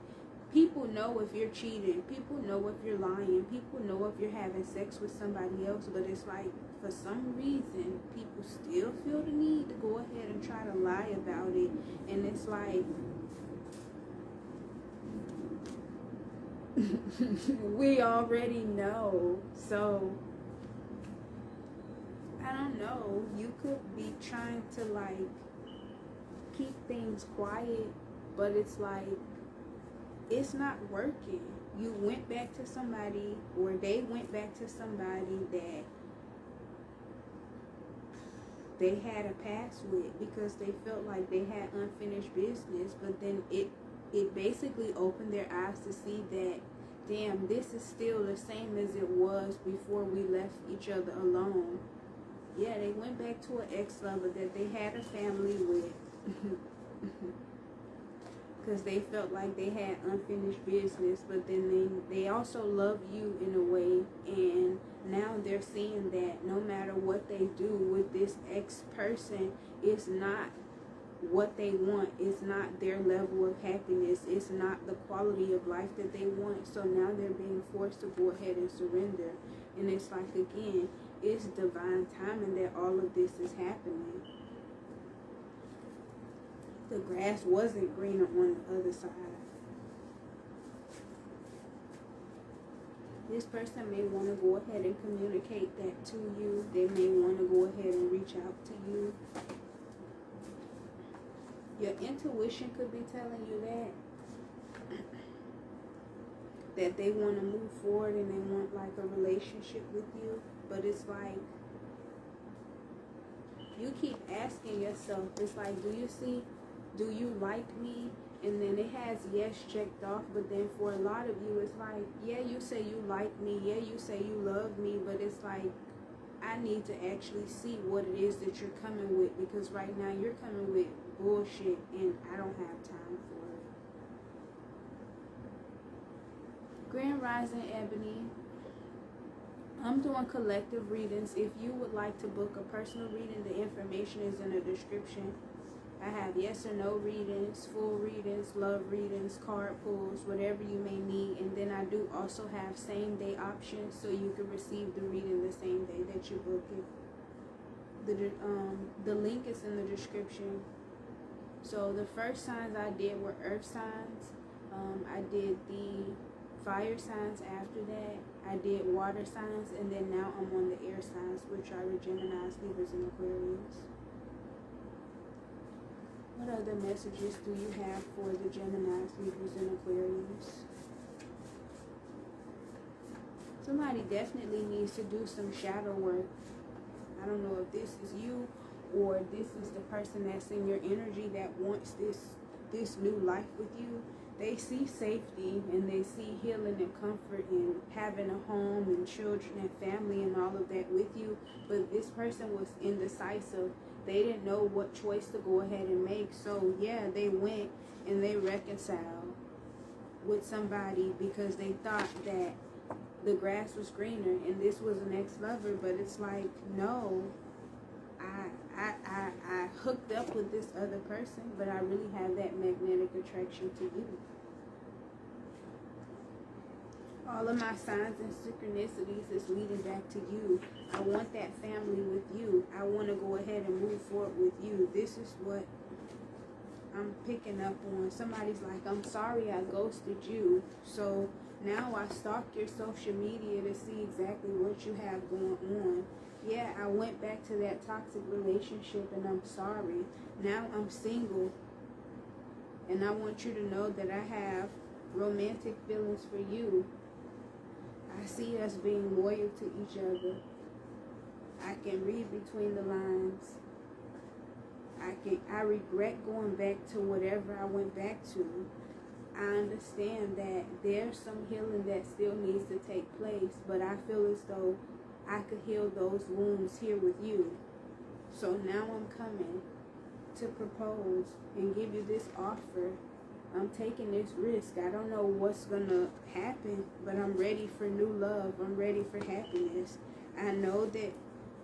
people know if you're cheating, people know if you're lying, people know if you're having sex with somebody else. But it's like for some reason people still feel the need to go ahead and try to lie about it. And it's like we already know. So I don't know, you could be trying to like keep things quiet, but it's like it's not working. You went back to somebody, or they went back to somebody that they had a past with because they felt like they had unfinished business. But then it basically opened their eyes to see that, damn, this is still the same as it was before we left each other alone. Yeah, they went back to an ex-lover that they had a family with because they felt like they had unfinished business. But then they also love you in a way, and now they're seeing that no matter what they do with this ex-person, it's not what they want. It's not their level of happiness. It's not the quality of life that they want. So now they're being forced to go ahead and surrender. And it's like, again, it's divine timing that all of this is happening. The grass wasn't greener on the other side. This person may want to go ahead and communicate that to you. They may want to go ahead and reach out to you. Your intuition could be telling you that they want to move forward and they want like a relationship with you. But it's like, you keep asking yourself, it's like, do you like me? And then it has yes checked off, but then for a lot of you, it's like, yeah, you say you like me, yeah, you say you love me, but it's like, I need to actually see what it is that you're coming with, because right now you're coming with bullshit and I don't have time for it. Grand Rising Ebony, I'm doing collective readings. If you would like to book a personal reading, the information is in the description. I have yes or no readings, full readings, love readings, card pulls, whatever you may need. And then I do also have same day options, so you can receive the reading the same day that you book it. The link is in the description. So the first signs I did were earth signs. I did the fire signs after that. I did water signs, and then now I'm on the air signs, which are the Geminis, Libras, and Aquarius. What other messages do you have for the Geminis, Libras, and Aquarius? Somebody definitely needs to do some shadow work. I don't know if this is you or this is the person that's in your energy that wants this this new life with you, they see safety and they see healing and comfort in having a home and children and family and all of that with you. But this person was indecisive. They didn't know what choice to go ahead and make. So yeah, they went and they reconciled with somebody because they thought that the grass was greener and this was an ex-lover. But it's like, no, I hooked up with this other person, but I really have that magnetic attraction to you. All of my signs and synchronicities is leading back to you. I want that family with you. I want to go ahead and move forward with you. This is what I'm picking up on. Somebody's like, I'm sorry I ghosted you. So now I stalk your social media to see exactly what you have going on. Yeah, I went back to that toxic relationship and I'm sorry. Now I'm single. And I want you to know that I have romantic feelings for you. I see us being loyal to each other. I can read between the lines. I regret going back to whatever I went back to. I understand that there's some healing that still needs to take place, but I feel as though I could heal those wounds here with you. So now I'm coming to propose and give you this offer. I'm taking this risk. I don't know what's going to happen, but I'm ready for new love. I'm ready for happiness. I know that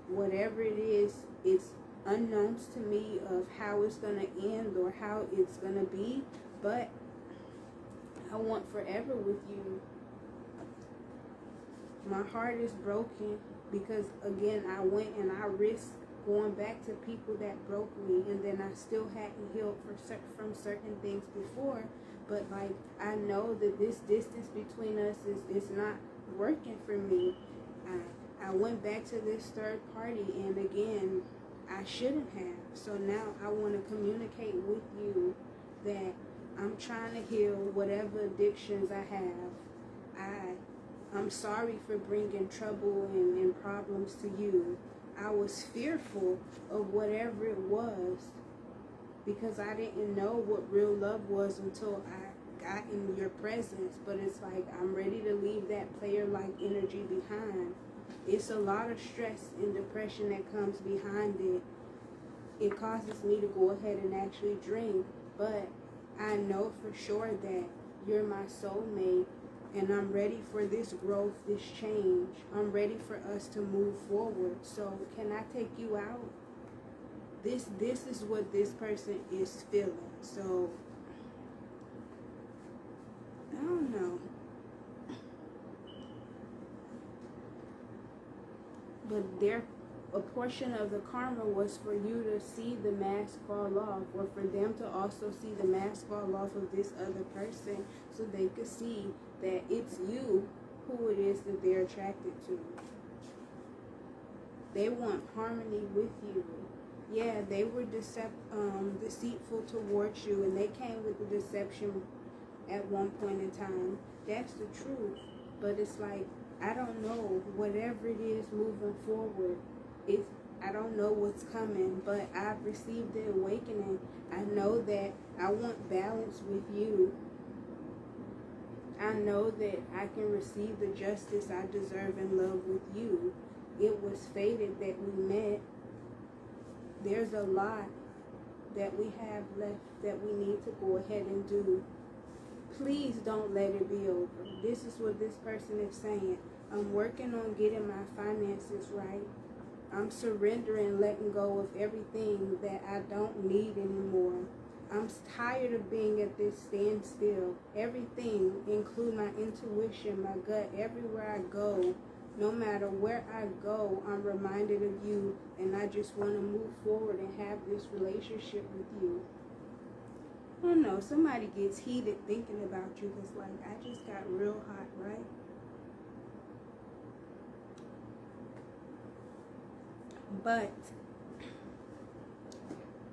whatever it is, it's unknown to me of how it's going to end or how it's going to be, but I want forever with you. My heart is broken because, again, I went and I risked going back to people that broke me, and then I still hadn't healed from certain things before. But like, I know that this distance between us is not working for me. I went back to this third party, and again, I shouldn't have. So now I want to communicate with you that I'm trying to heal whatever addictions I have. I'm sorry for bringing trouble and problems to you. I was fearful of whatever it was because I didn't know what real love was until I got in your presence. But it's like, I'm ready to leave that player-like energy behind. It's a lot of stress and depression that comes behind it. It causes me to go ahead and actually drink. But I know for sure that you're my soulmate. And I'm ready for this growth, this change. I'm ready for us to move forward. So can I take you out? This is what this person is feeling. So I don't know. But a portion of the karma was for you to see the mask fall off, or for them to also see the mask fall off of this other person, so they could see that it's you who it is that they're attracted to. They want harmony with you. Yeah, they were deceitful towards you, and they came with the deception at one point in time. That's the truth. But it's like, I don't know, whatever it is moving forward, I don't know what's coming, but I've received the awakening. I know that I want balance with you. I know that I can receive the justice I deserve and love with you. It was fated that we met. There's a lot that we have left that we need to go ahead and do. Please don't let it be over. This is what this person is saying. I'm working on getting my finances right. I'm surrendering, letting go of everything that I don't need anymore. I'm tired of being at this standstill. Everything, including my intuition, my gut, everywhere I go, no matter where I go, I'm reminded of you, and I just want to move forward and have this relationship with you. I don't know, somebody gets heated thinking about you. It's like, I just got real hot, right? But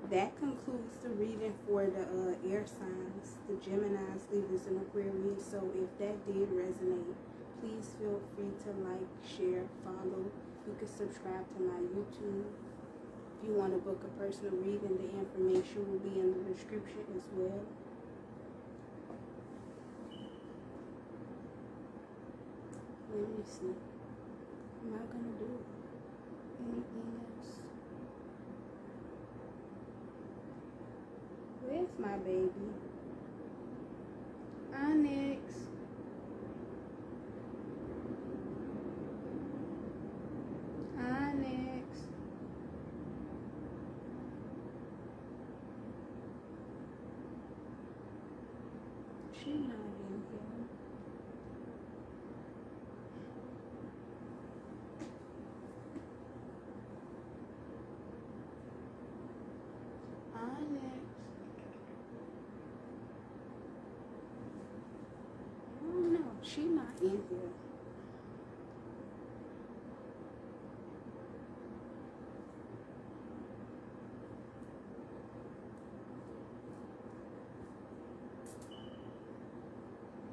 that concludes the reading for the air signs, the Geminis, Libras, and Aquarius. So if that did resonate, please feel free to like, share, follow. You can subscribe to my YouTube. If you want to book a personal reading, the information will be in the description as well. me see. Am I gonna do anything else? Where's my baby? Onyx. Onyx. She not in here. Onyx. I don't know. She not in here.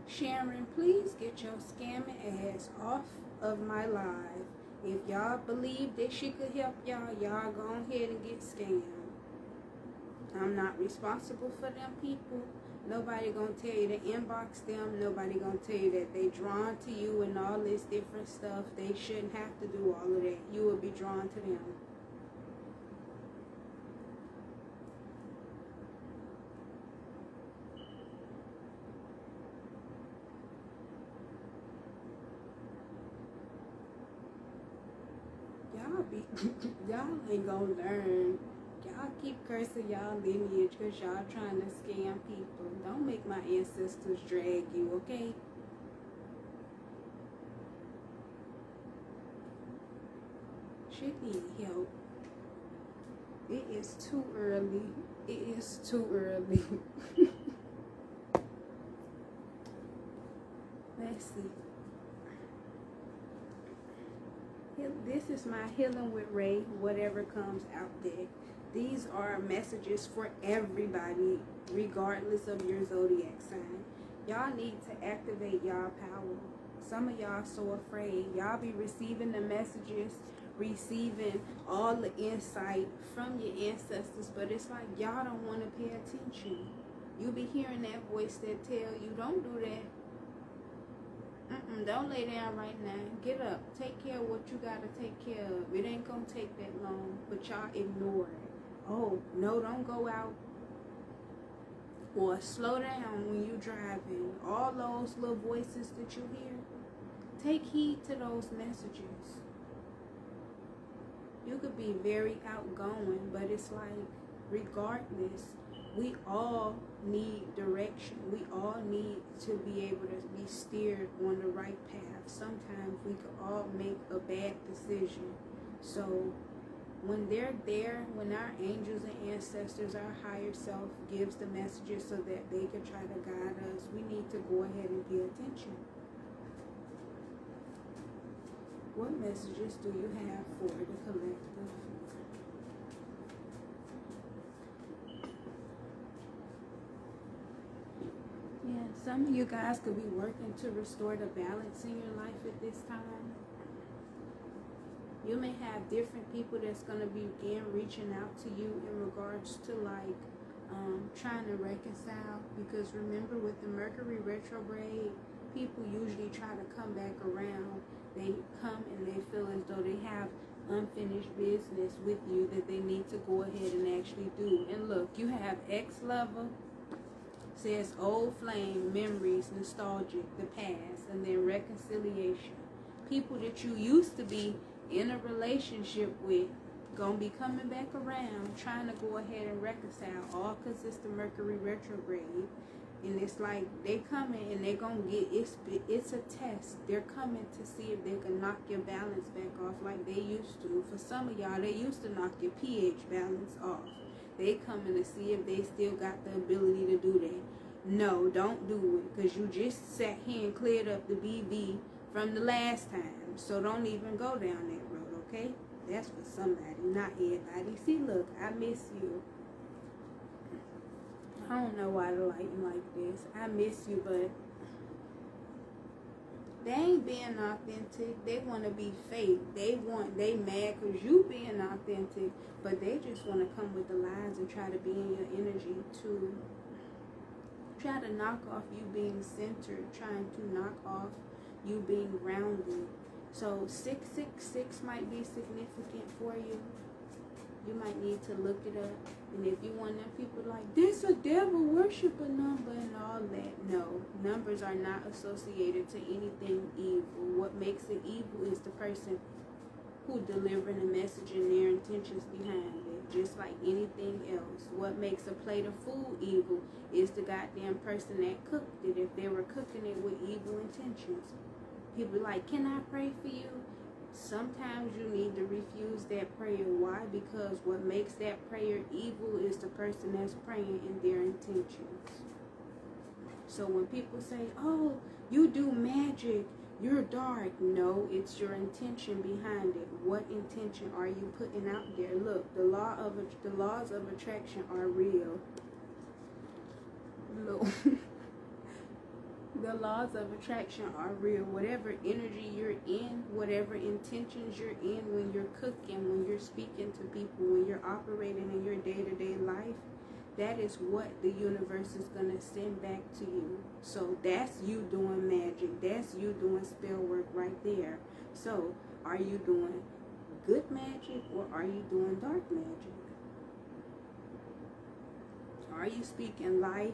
Sharon, please get your scamming ass off of my live. If y'all believe that she could help y'all, y'all go ahead and get scammed. I'm not responsible for them people. Nobody gonna tell you to inbox them. Nobody gonna tell you that they drawn to you and all this different stuff. They shouldn't have to do all of that. You will be drawn to them. Y'all ain't gonna learn. Y'all keep cursing y'all lineage because y'all trying to scam people. Don't make my ancestors drag you, okay? She need help. It is too early. It is too early. Let's see. This is my Healing with Ray, whatever comes out there. These are messages for everybody, regardless of your zodiac sign. Y'all need to activate y'all power. Some of y'all so afraid. Y'all be receiving the messages, receiving all the insight from your ancestors, but it's like y'all don't want to pay attention. You be hearing that voice that tell you, don't do that. Don't lay down right now. Get up. Take care of what you gotta take care of. It ain't gonna take that long, but y'all ignore it. Oh, no, don't go out. Or slow down when you driving. All those little voices that you hear, take heed to those messages. You could be very outgoing, but it's like, regardless, we all need direction. We all need to be able to be steered on the right path. Sometimes we could all make a bad decision. So when they're there, when our angels and ancestors, our higher self gives the messages so that they can try to guide us, we need to go ahead and pay attention. What messages do you have for the collective? Yeah, some of you guys could be working to restore the balance in your life at this time. You may have different people that's going to begin reaching out to you in regards to like trying to reconcile. Because remember, with the Mercury retrograde, people usually try to come back around. They come and they feel as though they have unfinished business with you that they need to go ahead and actually do. And look, you have ex-lover, says old flame, memories, nostalgic, the past, and then reconciliation. People that you used to be in a relationship with gonna be coming back around trying to go ahead and reconcile, all because it's the Mercury retrograde. And it's like they coming and they gonna get, it's a test. They're coming to see if they can knock your balance back off like they used to. For some of y'all, they used to knock your pH balance off. They coming to see if they still got the ability to do that. No, don't do it, because you just sat here and cleared up the BV from the last time. So don't even go down that road, okay? That's for somebody, not everybody. See, look, I miss you. I don't know why the lighting like this. I miss you, but they ain't being authentic. They want to be fake. They mad because you being authentic, but they just want to come with the lies and try to be in your energy to try to knock off you being centered, trying to knock off you being grounded. So 666 might be significant for you. You might need to look it up. And if you want them people like, this a devil worshiper number and all that. No, numbers are not associated to anything evil. What makes it evil is the person who delivering the message and their intentions behind it. Just like anything else. What makes a plate of food evil is the goddamn person that cooked it, if they were cooking it with evil intentions. People like, can I pray for you? Sometimes you need to refuse that prayer. Why? Because what makes that prayer evil is the person that's praying and their intentions. So when people say, oh, you do magic, you're dark. No, it's your intention behind it. What intention are you putting out there? Look, the laws of attraction are real. Look. The laws of attraction are real. Whatever energy you're in, whatever intentions you're in when you're cooking, when you're speaking to people, when you're operating in your day-to-day life, that is what the universe is going to send back to you. So that's you doing magic. That's you doing spell work right there. So are you doing good magic or are you doing dark magic? Are you speaking life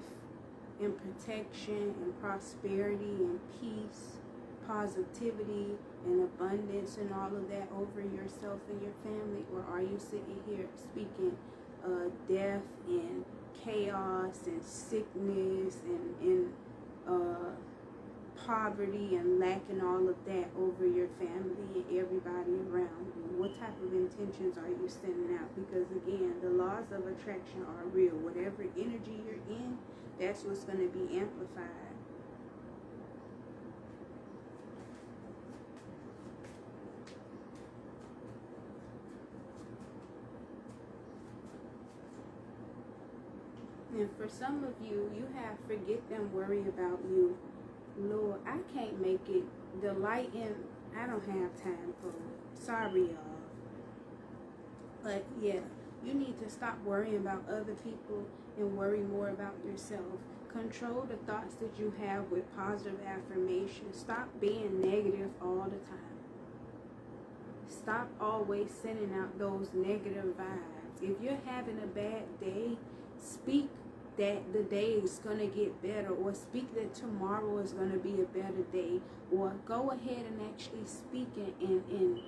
and protection and prosperity and peace, positivity and abundance and all of that over yourself and your family? Or are you sitting here speaking death and chaos and sickness and poverty and lack and all of that over your family and everybody around you? What type of intentions are you sending out? Because again, the laws of attraction are real. Whatever energy you're in, that's what's going to be amplified. And for some of you, you have forget them, worry about you. Lord, I can't make it. The light in, I don't have time for it. Sorry, y'all. But yeah, you need to stop worrying about other people and worry more about yourself. Control the thoughts that you have with positive affirmation. Stop being negative all the time. Stop always sending out those negative vibes. If you're having a bad day, speak that the day is going to get better, or speak that tomorrow is going to be a better day, or go ahead and actually speak and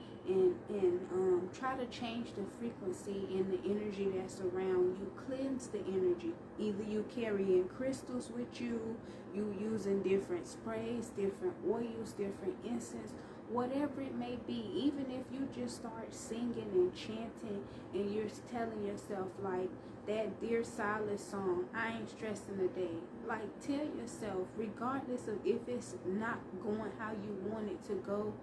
try to change the frequency and the energy that's around you. Cleanse the energy. Either you carrying crystals with you, you using different sprays, different oils, different incense, whatever it may be. Even if you just start singing and chanting and you're telling yourself like that Dear Silence song, I ain't stressing the day. Like, tell yourself, regardless of if it's not going how you want it to go,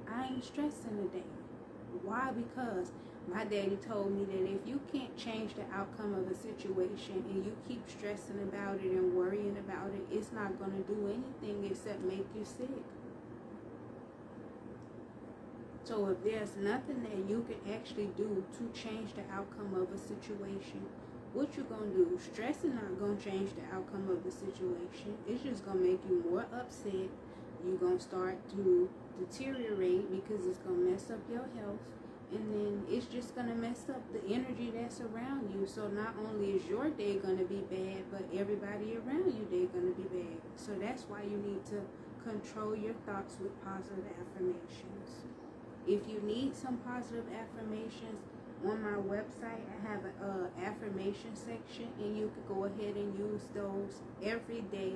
I ain't stressing the day. Why? Because my daddy told me that if you can't change the outcome of a situation and you keep stressing about it and worrying about it, it's not going to do anything except make you sick. So if there's nothing that you can actually do to change the outcome of a situation, what you gonna do? Stressing not gonna change the outcome of the situation. It's just gonna make you more upset. You're gonna start to deteriorate because it's gonna mess up your health, and then it's just gonna mess up the energy that's around you. So not only is your day gonna be bad, but everybody around you day gonna be bad. So that's why you need to control your thoughts with positive affirmations. If you need some positive affirmations, on my website I have an affirmation section, and you could go ahead and use those every day,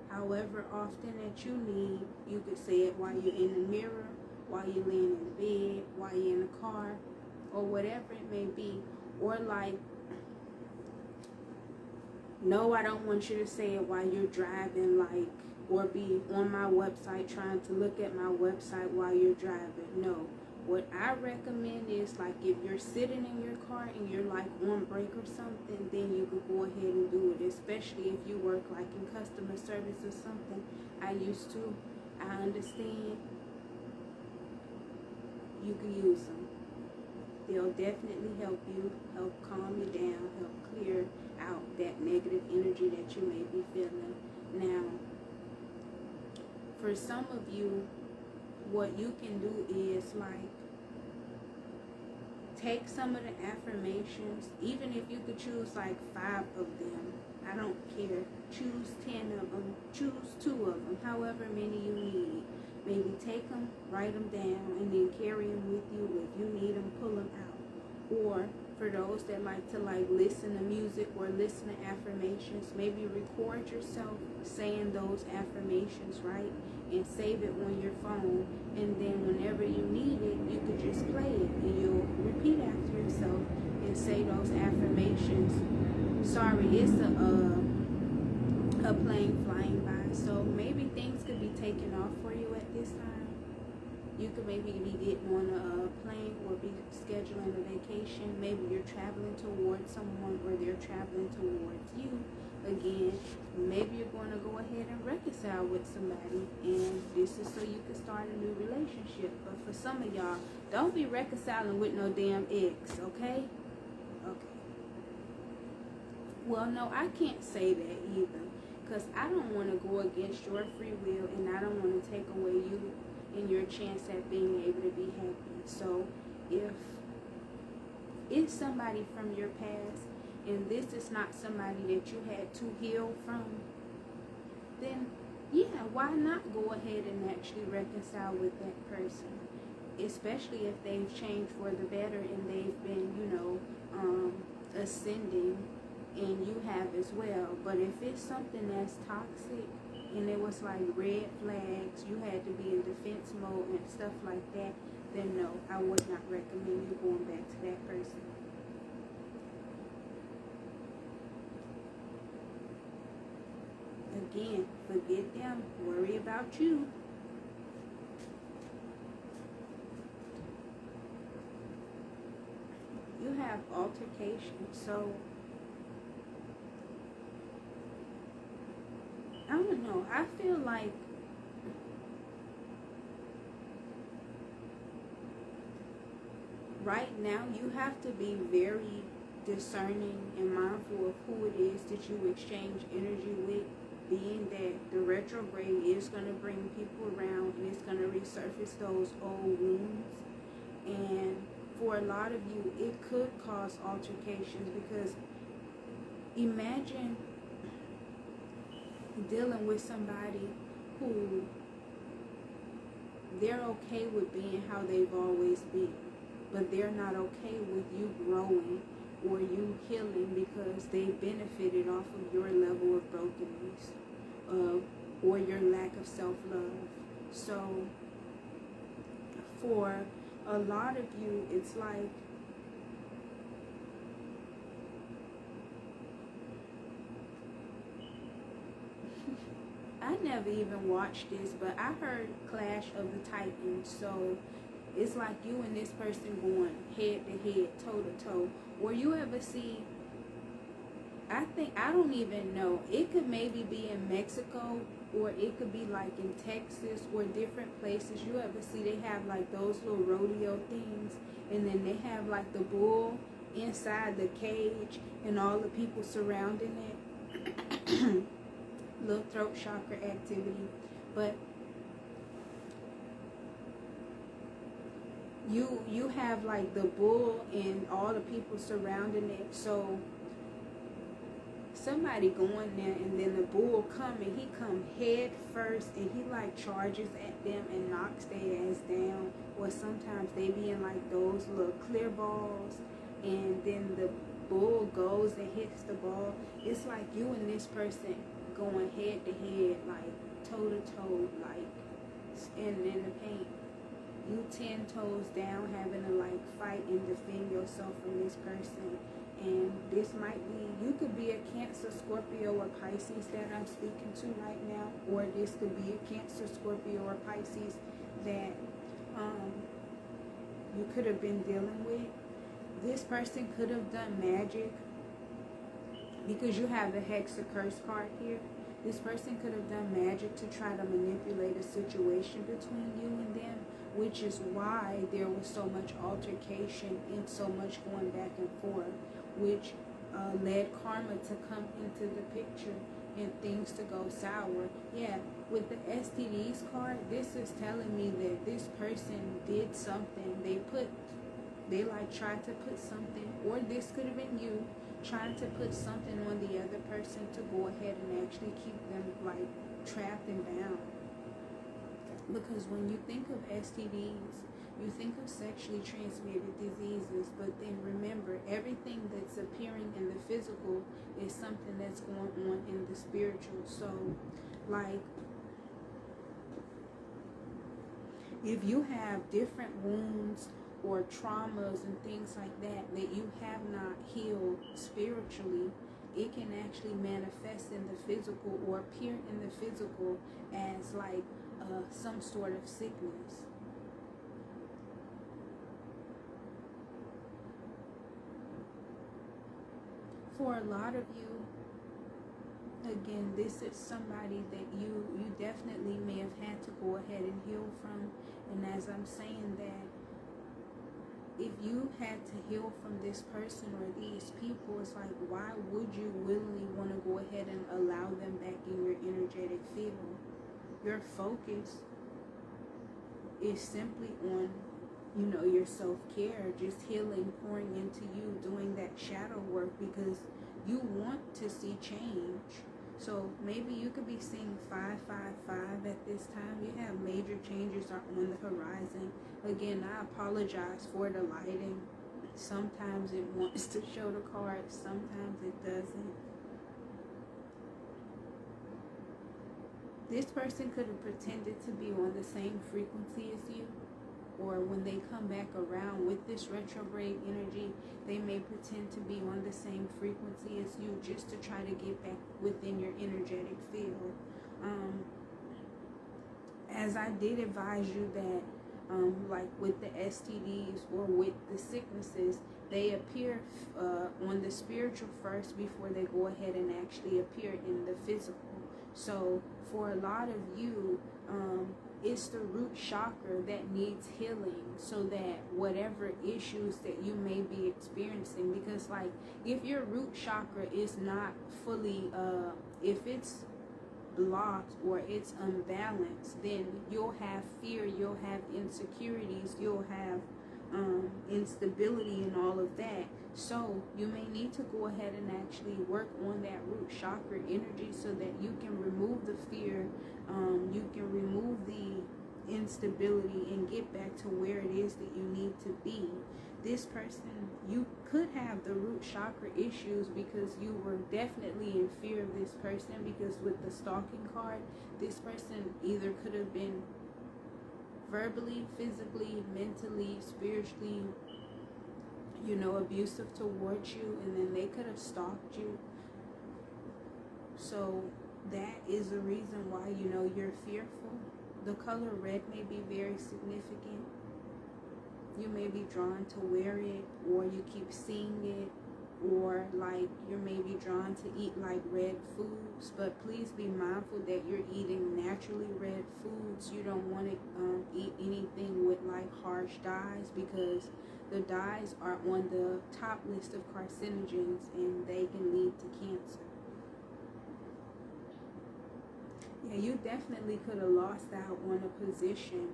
however often that you need. You could say it while you're in the mirror, while you're laying in the bed, while you're in the car, or whatever it may be. Or like, no, I don't want you to say it while you're driving, like, or be on my website trying to look at my website while you're driving. No. What I recommend is, like, if you're sitting in your car and you're like on break or something, then you could go ahead and do it, especially if you work like in customer service or something. I used to. I understand. You can use them. They'll definitely help you, help calm you down, help clear out that negative energy that you may be feeling. Now, for some of you, what you can do is like take some of the affirmations, even if you could choose like 5 of them. I don't care. Choose 10 of them. Choose 2 of them. However many you need. Maybe take them, write them down, and then carry them with you. If you need them, pull them out. Or for those that like to like listen to music or listen to affirmations, maybe record yourself saying those affirmations, right? And save it on your phone. And then whenever you need it, you could just play it. And you'll repeat after yourself and say those affirmations. Sorry, it's a plane flying by. So maybe things could be taken off for you at this time. You could maybe be getting on a plane or be scheduling a vacation. Maybe you're traveling towards someone or they're traveling towards you. Again, maybe you're going to go ahead and reconcile with somebody. And this is so you can start a new relationship. But for some of y'all, don't be reconciling with no damn ex, okay? Okay. Well, no, I can't say that either. Because I don't want to go against your free will, and I don't want to take away you and your chance at being able to be happy. So if it's somebody from your past and this is not somebody that you had to heal from, then yeah, why not go ahead and actually reconcile with that person? Especially if they've changed for the better and they've been, ascending, and you have as well. But if it's something that's toxic and it was like red flags, you had to be in defense mode and stuff like that, then no, I would not recommend you going back to that person. Again, forget them, worry about you. You have altercation, so I don't know. I feel like right now you have to be very discerning and mindful of who it is that you exchange energy with, being that the retrograde is going to bring people around and it's going to resurface those old wounds. And for a lot of you, it could cause altercations, because imagine dealing with somebody who they're okay with being how they've always been, but they're not okay with you growing or you healing because they benefited off of your level of brokenness or your lack of self-love. So for a lot of you, it's like I never even watched this, but I heard Clash of the Titans. So it's like you and this person going head to head, toe to toe. Or you ever see, I don't even know, it could maybe be in Mexico, or it could be like in Texas or different places. You ever see they have like those little rodeo things, and then they have like the bull inside the cage and all the people surrounding it. Little throat chakra activity. But you have like the bull and all the people surrounding it. So somebody going there, and then the bull come, and he come head first, and he like charges at them and knocks their ass down. Or sometimes they be in like those little clear balls, and then the bull goes and hits the ball. It's like you and this person going head to head, like toe to toe, like standing in the paint. You 10 toes down, having to like fight and defend yourself from this person. And this might be, you could be a Cancer, Scorpio, or Pisces that I'm speaking to right now, or this could be a Cancer, Scorpio, or Pisces that you could have been dealing with. This person could have done magic, because you have the Hex or Curse card here. This person could have done magic to try to manipulate a situation between you and them, which is why there was so much altercation and so much going back and forth, which led karma to come into the picture. and things to go sour. Yeah, with the STDs card, this is telling me that this person did something. They like tried to put something, or this could have been you trying to put something on the other person to go ahead and actually keep them like trapped and bound. Because when you think of STDs, you think of sexually transmitted diseases, but then remember, everything that's appearing in the physical is something that's going on in the spiritual. So, like, if you have different wounds or traumas and things like that you have not healed spiritually, it can actually manifest in the physical or appear in the physical as like some sort of sickness. For a lot of you, again, this is somebody that you definitely may have had to go ahead and heal from. And as I'm saying that, if you had to heal from this person or these people, it's like, why would you willingly want to go ahead and allow them back in your energetic field? Your focus is simply on, your self-care, just healing, pouring into you, doing that shadow work, because you want to see change. So maybe you could be seeing 555 at this time. You have major changes are on the horizon. Again, I apologize for the lighting. Sometimes it wants to show the cards, sometimes it doesn't. This person could have pretended to be on the same frequency as you, or when they come back around with this retrograde energy, they may pretend to be on the same frequency as you just to try to get back within your energetic field. As I did advise you that like with the STDs or with the sicknesses, they appear on the spiritual first before they go ahead and actually appear in the physical. So for a lot of you, it's the root chakra that needs healing, so that whatever issues that you may be experiencing, because like if your root chakra is not fully, if it's blocked or it's unbalanced, then you'll have fear, you'll have insecurities, you'll have instability and all of that. So you may need to go ahead and actually work on that root chakra energy so that you can remove the fear, you can remove the instability and get back to where it is that you need to be. This person, you could have the root chakra issues because you were definitely in fear of this person, because with the stalking card, this person either could have been verbally, physically, mentally, spiritually, abusive towards you, and then they could have stalked you. So that is the reason why, you're fearful. The color red may be very significant. You may be drawn to wear it, or you keep seeing it, or like you may be drawn to eat like red foods. But please be mindful that you're eating naturally red foods. You don't want to eat anything with like harsh dyes, because the dyes are on the top list of carcinogens and they can lead to cancer. Yeah, you definitely could have lost out on a position,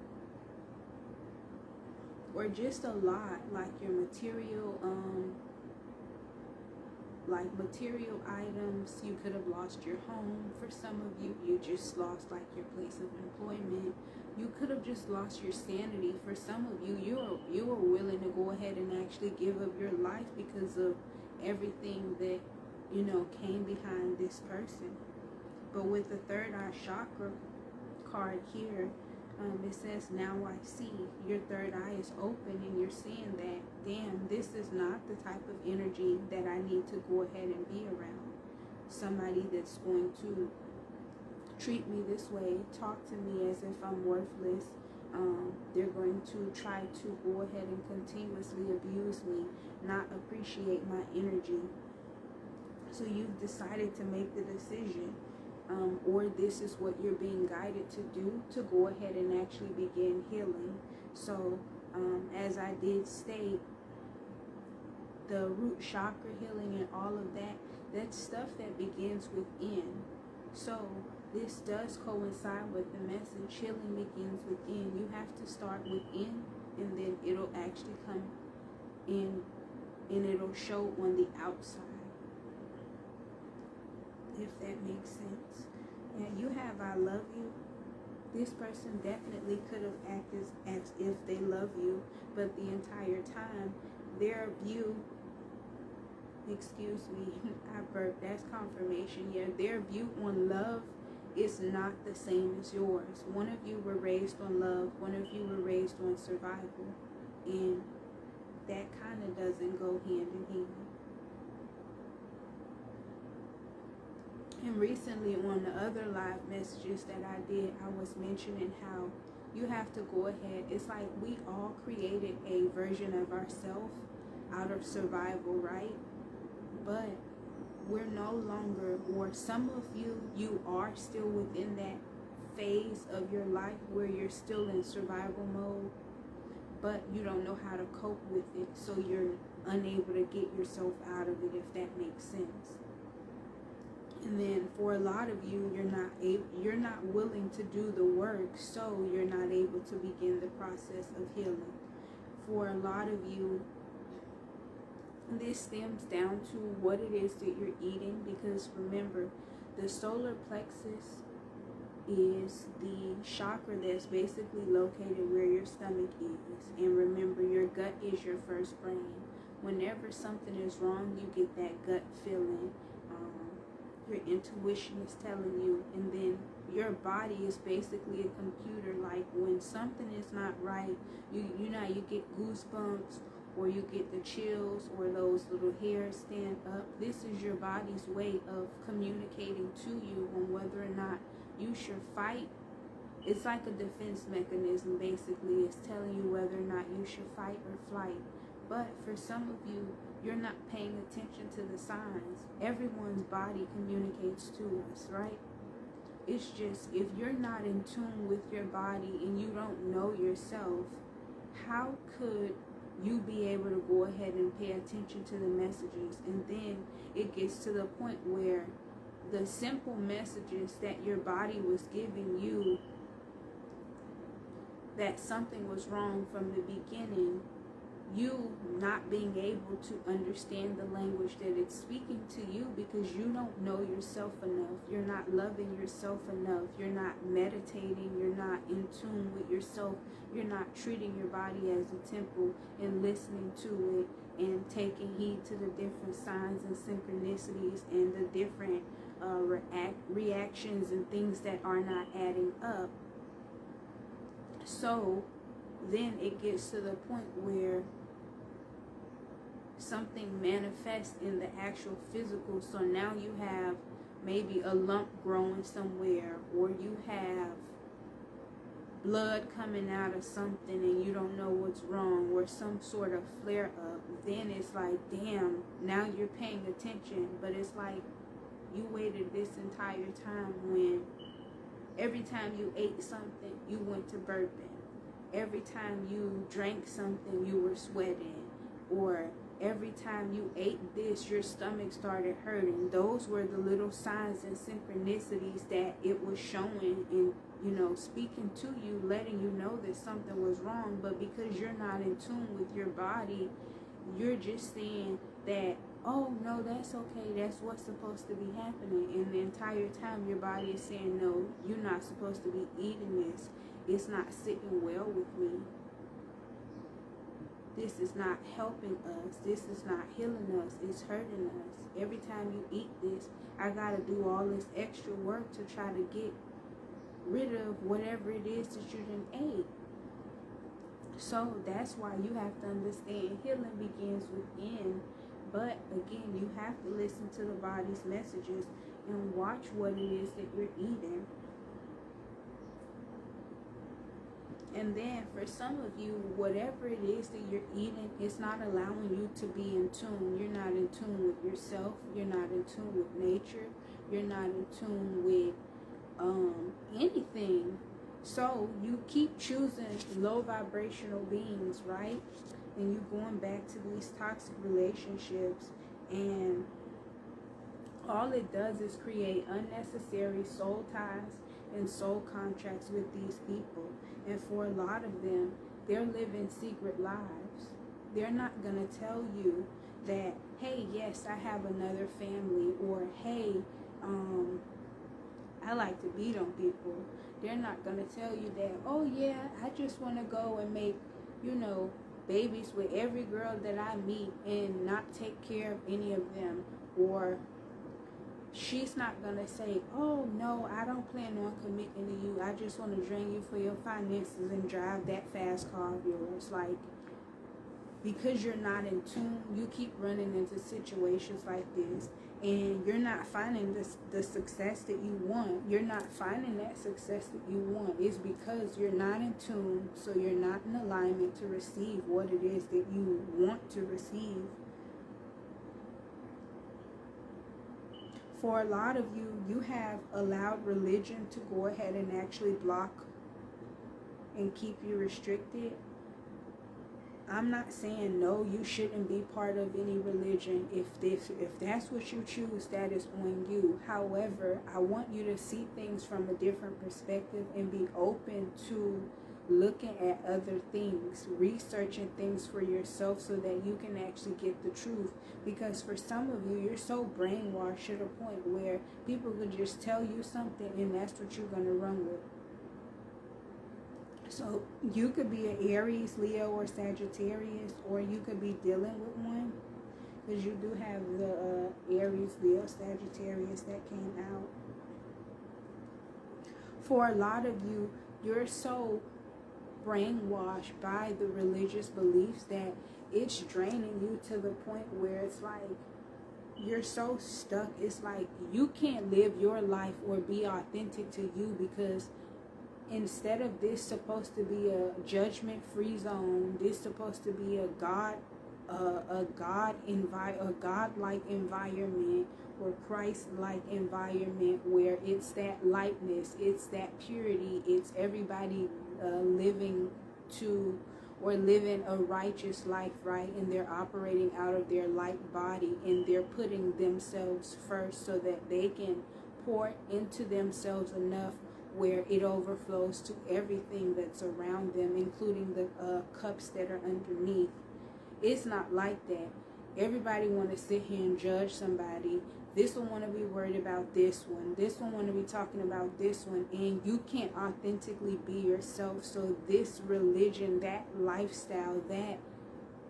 or just a lot, like your material, like material items. You could have lost your home. For some of you, you just lost like your place of employment. You could have just lost your sanity. For some of you, you were willing to go ahead and actually give up your life because of everything that came behind this person. But with the third eye chakra card here, it says, now I see. Your third eye is open and you're seeing that, damn, this is not the type of energy that I need to go ahead and be around. Somebody that's going to treat me this way, talk to me as if I'm worthless. They're going to try to go ahead and continuously abuse me, not appreciate my energy. So you've decided to make the decision, or this is what you're being guided to do, to go ahead and actually begin healing. So as I did state, the root chakra healing and all of that, that's stuff that begins within. So this does coincide with the message. Healing begins within. You have to start within, and then it'll actually come in, and it'll show on the outside, if that makes sense. And you have I love you. This person definitely could have acted as if they love you, but the entire time their view, excuse me, I burped, that's confirmation. Yeah, their view on love is not the same as yours. One of you were raised on love, one of you were raised on survival, and that kind of doesn't go hand in hand. And recently on the other live messages that I did, I was mentioning how you have to go ahead. It's like we all created a version of ourselves out of survival, right? But we're no longer, or some of you are still within that phase of your life where you're still in survival mode, but you don't know how to cope with it, so you're unable to get yourself out of it, if that makes sense. And then for a lot of you, you're not willing to do the work, so you're not able to begin the process of healing. For a lot of you, this stems down to what it is that you're eating, because remember, the solar plexus is the chakra that's basically located where your stomach is. And remember, your gut is your first brain. Whenever something is wrong, you get that gut feeling. Your intuition is telling you, and then your body is basically a computer. Like when something is not right, you get goosebumps, or you get the chills, or those little hairs stand up. This is your body's way of communicating to you on whether or not you should fight. It's like a defense mechanism, basically. It's telling you whether or not you should fight or flight. But for some of you, you're not paying attention to the signs. Everyone's body communicates to us, right? It's just, if you're not in tune with your body and you don't know yourself, how could you be able to go ahead and pay attention to the messages? And then it gets to the point where the simple messages that your body was giving you, that something was wrong from the beginning, you not being able to understand the language that it's speaking to you because you don't know yourself enough. You're not loving yourself enough. You're not meditating. You're not in tune with yourself. You're not treating your body as a temple and listening to it and taking heed to the different signs and synchronicities and the different reactions and things that are not adding up. So then it gets to the point where something manifests in the actual physical. So now you have maybe a lump growing somewhere, or you have blood coming out of something and you don't know what's wrong, or some sort of flare up. Then it's like, damn, now you're paying attention. But it's like you waited this entire time, when every time you ate something, you went to burping. Every time you drank something, you were sweating. Or every time you ate this, your stomach started hurting. Those were the little signs and synchronicities that it was showing and, speaking to you, letting you know that something was wrong. But because you're not in tune with your body, you're just saying that, oh, no, that's okay. That's what's supposed to be happening. And the entire time your body is saying, no, you're not supposed to be eating this. It's not sitting well with me. This is not helping us. This is not healing us. It's hurting us. Every time you eat this, I got to do all this extra work to try to get rid of whatever it is that you didn't eat. So that's why you have to understand healing begins within. But again, you have to listen to the body's messages and watch what it is that you're eating. And then for some of you, whatever it is that you're eating, it's not allowing you to be in tune. You're not in tune with yourself. You're not in tune with nature. You're not in tune with anything. So you keep choosing low vibrational beings, right? And you're going back to these toxic relationships. And all it does is create unnecessary soul ties and soul contracts with these people. And for a lot of them, they're living secret lives. They're not going to tell you that, hey, yes, I have another family, or hey, I like to beat on people. They're not going to tell you that, oh yeah, I just want to go and make, babies with every girl that I meet and not take care of any of them. Or she's not going to say, oh no, I don't plan on committing to you. I just want to drain you for your finances and drive that fast car of yours. Like, because you're not in tune, you keep running into situations like this, and you're not finding the success that you want. You're not finding that success that you want. It's because you're not in tune, so you're not in alignment to receive what it is that you want to receive. For a lot of you, you have allowed religion to go ahead and actually block and keep you restricted. I'm not saying no, you shouldn't be part of any religion. If that's what you choose, that is on you. However, I want you to see things from a different perspective and be open to looking at other things, researching things for yourself so that you can actually get the truth. Because for some of you, you're so brainwashed to the point where people could just tell you something and that's what you're going to run with. So you could be an Aries, Leo, or Sagittarius, or you could be dealing with one, because you do have the Aries, Leo, Sagittarius that came out. For a lot of you, you're so brainwashed by the religious beliefs that it's draining you to the point where it's like you're so stuck. It's like you can't live your life or be authentic to you, because instead of this supposed to be a judgment-free zone, this supposed to be a God-like environment, or Christ-like environment, where it's that lightness, it's that purity, it's everybody living a righteous life, right? And they're operating out of their light body, and they're putting themselves first so that they can pour into themselves enough where it overflows to everything that's around them, including the cups that are underneath. It's not like that. Everybody want to sit here and judge somebody. This one want to be worried about this one. This one want to be talking about this one. And you can't authentically be yourself. So this religion, that lifestyle, that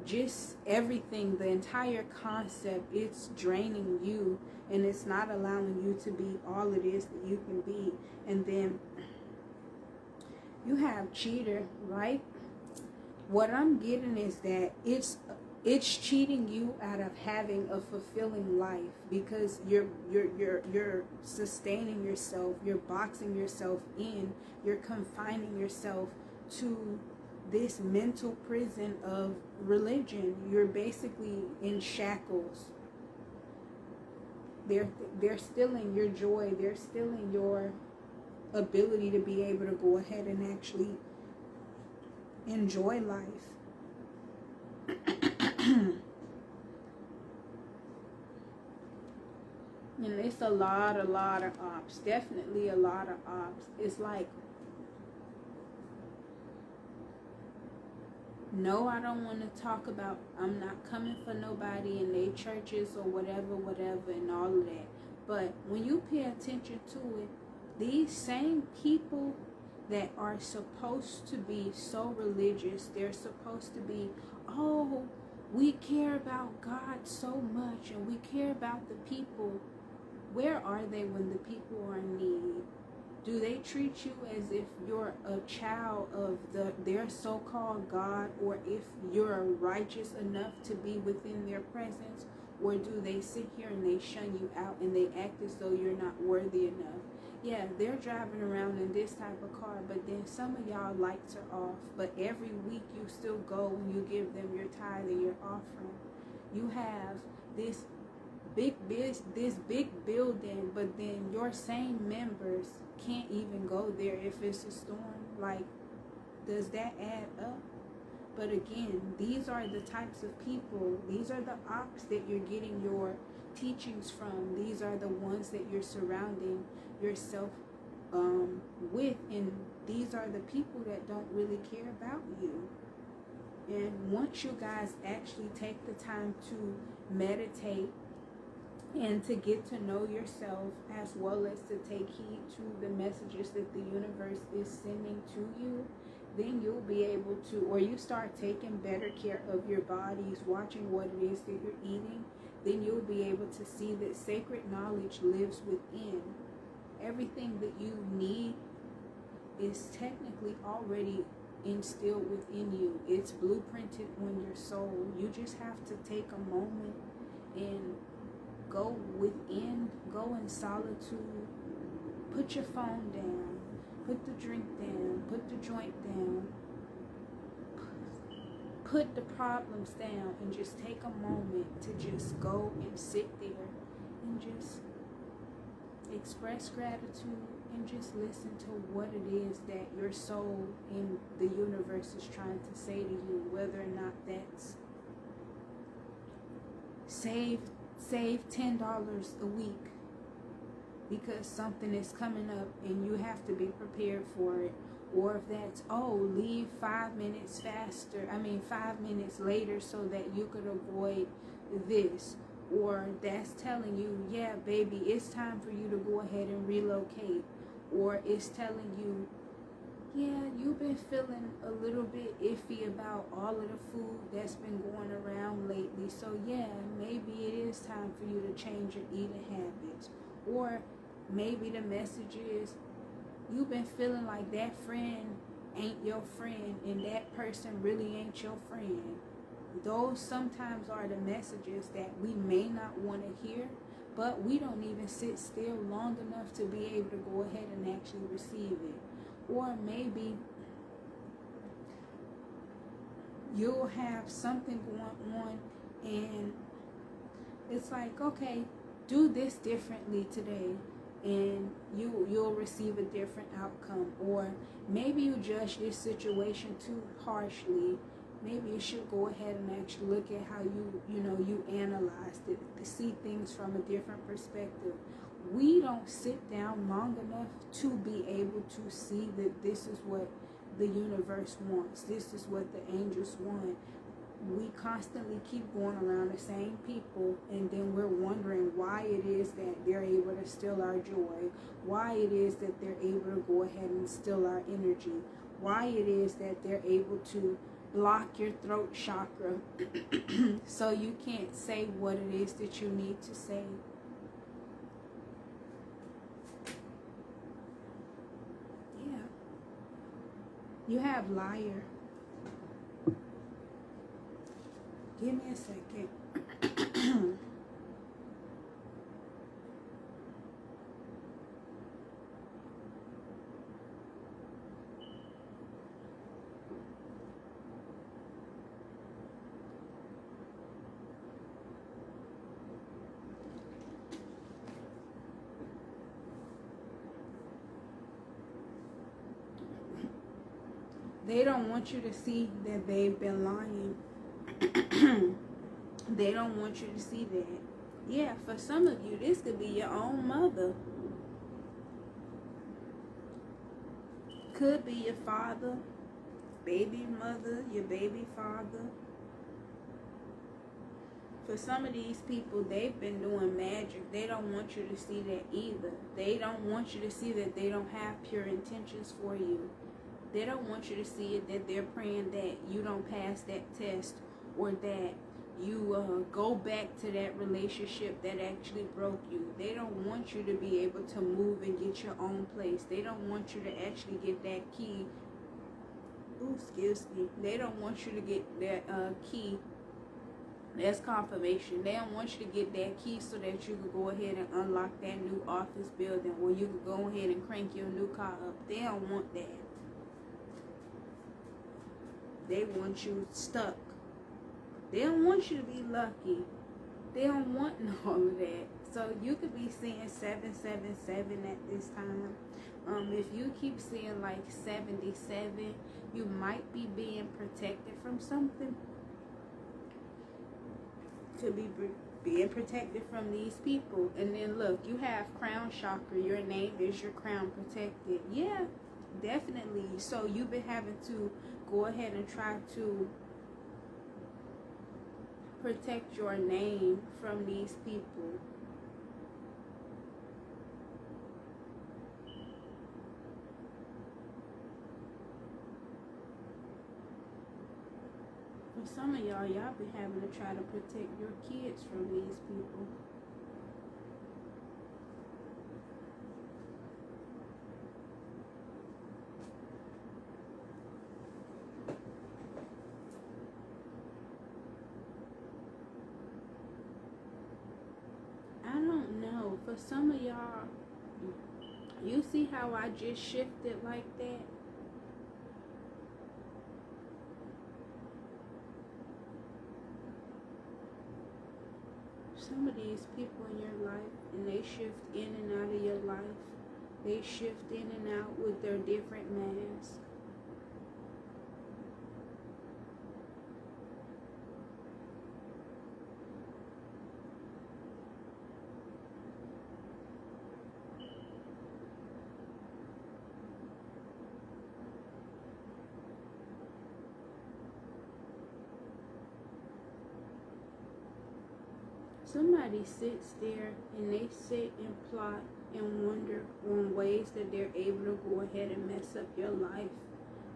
just everything, the entire concept, it's draining you, and it's not allowing you to be all it is that you can be. And then you have cheater, right? What I'm getting is that it's cheating you out of having a fulfilling life, because you're sustaining yourself, you're boxing yourself in, you're confining yourself to this mental prison of religion. You're basically in shackles. They're stealing your joy. They're stealing your ability to be able to go ahead and actually enjoy life. And it's a lot of ops. Definitely a lot of ops. It's like, no, I don't want to talk about, I'm not coming for nobody in their churches or whatever, and all of that. But when you pay attention to it, these same people that are supposed to be so religious, they're supposed to be, oh, we care about God so much and we care about the people. Where are they when the people are in need? Do they treat you as if you're a child of their so-called God, or if you're righteous enough to be within their presence? Or do they sit here and they shun you out and they act as though you're not worthy enough? Yeah, they're driving around in this type of car, but then some of y'all lights are off. But every week you still go and you give them your tithe and your offering. You have this big building, but then your same members can't even go there if it's a storm. Like, does that add up? But again, these are the types of people, these are the ops that you're getting your teachings from. These are the ones that you're surrounding yourself with, and these are the people that don't really care about you. And once you guys actually take the time to meditate and to get to know yourself, as well as to take heed to the messages that the universe is sending to you, then you'll be able to, or you start taking better care of your bodies, watching what it is that you're eating, then you'll be able to see that sacred knowledge lives within. Everything that you need is technically already instilled within you. It's blueprinted on your soul. You just have to take a moment and go within, go in solitude, put your phone down, put the drink down, put the joint down, put the problems down, and just take a moment to just go and sit there and just express gratitude and just listen to what it is that your soul in the universe is trying to say to you, whether or not that's save $10 a week because something is coming up and you have to be prepared for it, or if that's, leave 5 minutes faster, 5 minutes later so that you could avoid this, or that's telling you, yeah baby, it's time for you to go ahead and relocate, or it's telling you, yeah, you've been feeling a little bit iffy about all of the food that's been going around lately. So yeah, maybe it is time for you to change your eating habits. Or maybe the message is, you've been feeling like that friend ain't your friend and that person really ain't your friend. Those sometimes are the messages that we may not want to hear, but we don't even sit still long enough to be able to go ahead and actually receive it. Or maybe you'll have something going on and it's like, okay, do this differently today and you'll receive a different outcome. Or maybe you judge this situation too harshly. Maybe you should go ahead and actually look at how you analyzed it, to see things from a different perspective. We don't sit down long enough to be able to see that this is what the universe wants. This is what the angels want. We constantly keep going around the same people, and then we're wondering why it is that they're able to steal our joy, why it is that they're able to go ahead and steal our energy, why it is that they're able to block your throat chakra so you can't say what it is that you need to say. Yeah. You have liar. Give me a second. They don't want you to see that they've been lying. They don't want you to see that. Yeah, for some of you, this could be your own mother. Could be your father, baby mother, your baby father. For some of these people, they've been doing magic. They don't want you to see that either. They don't want you to see that they don't have pure intentions for you. They don't want you to see it that they're praying that you don't pass that test, or that you go back to that relationship that actually broke you. They don't want you to be able to move and get your own place. They don't want you to actually get that key. Ooh, excuse me. They don't want you to get that key. That's confirmation. They don't want you to get that key so that you could go ahead and unlock that new office building, or you could go ahead and crank your new car up. They don't want that. They want you stuck. They don't want you to be lucky. They don't want all of that. So you could be seeing 777 at this time. If you keep seeing like 77, you might be being protected from something. Could be being protected from these people. And then look, you have crown chakra. Your name is your crown protected. Yeah, definitely. So you've been having to go ahead and try to protect your name from these people. For some of y'all been having to try to protect your kids from these people. I don't know. For some of y'all, you see how I just shifted like that? Some of these people in your life, and they shift in and out of your life. They shift in and out with their different masks. Somebody sits there and they sit and plot and wonder on ways that they're able to go ahead and mess up your life,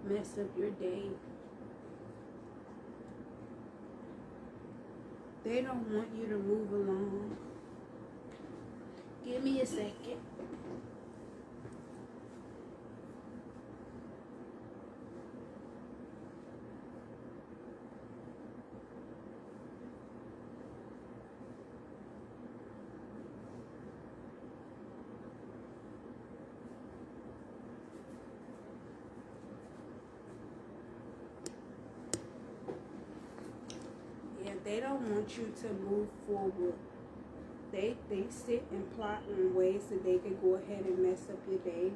mess up your day. They don't want you to move along. Give me a second. They don't want you to move forward. They sit and plot on ways that they could go ahead and mess up your day.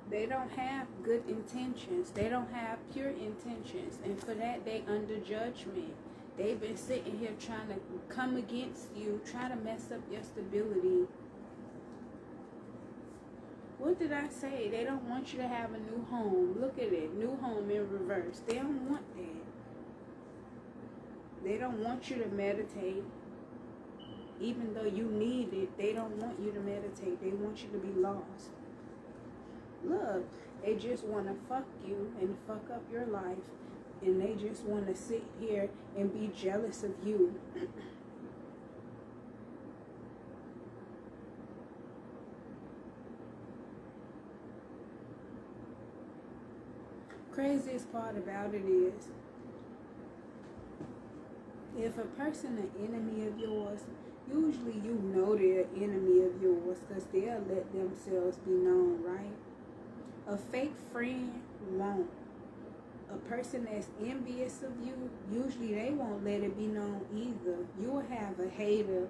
They don't have good intentions. They don't have pure intentions. And for that, they under judgment. They've been sitting here trying to come against you, trying to mess up your stability. What did I say? They don't want you to have a new home. Look at it. New home in reverse. They don't want that. They don't want you to meditate. Even though you need it, they don't want you to meditate. They want you to be lost. Look, they just want to fuck you and fuck up your life. And they just want to sit here and be jealous of you. Craziest part about it is, if a person an enemy of yours, usually you know they're an enemy of yours because they'll let themselves be known, right? A fake friend won't. A person that's envious of you, usually they won't let it be known either. You'll have a hater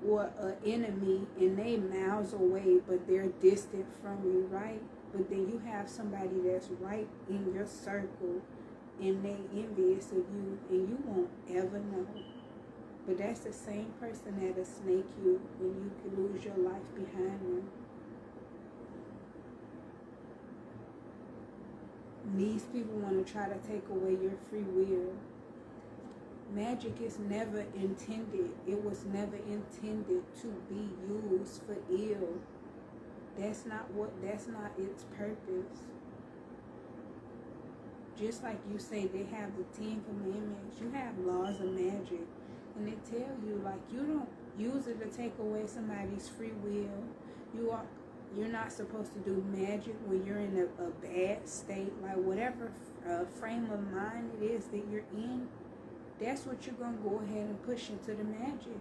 or an enemy and they miles away, but they're distant from you, right? But then you have somebody that's right in your circle and they envious of you and you won't ever know. But that's the same person that'll snake you and you can lose your life behind them. These people want to try to take away your free will. Magic is never intended. It was never intended to be used for ill. That's not its purpose. Just like you say they have the 10 Commandments, you have laws of magic. And they tell you, like, you don't use it to take away somebody's free will. You're not supposed to do magic when you're in a bad state. Like, whatever frame of mind it is that you're in, that's what you're going to go ahead and push into the magic.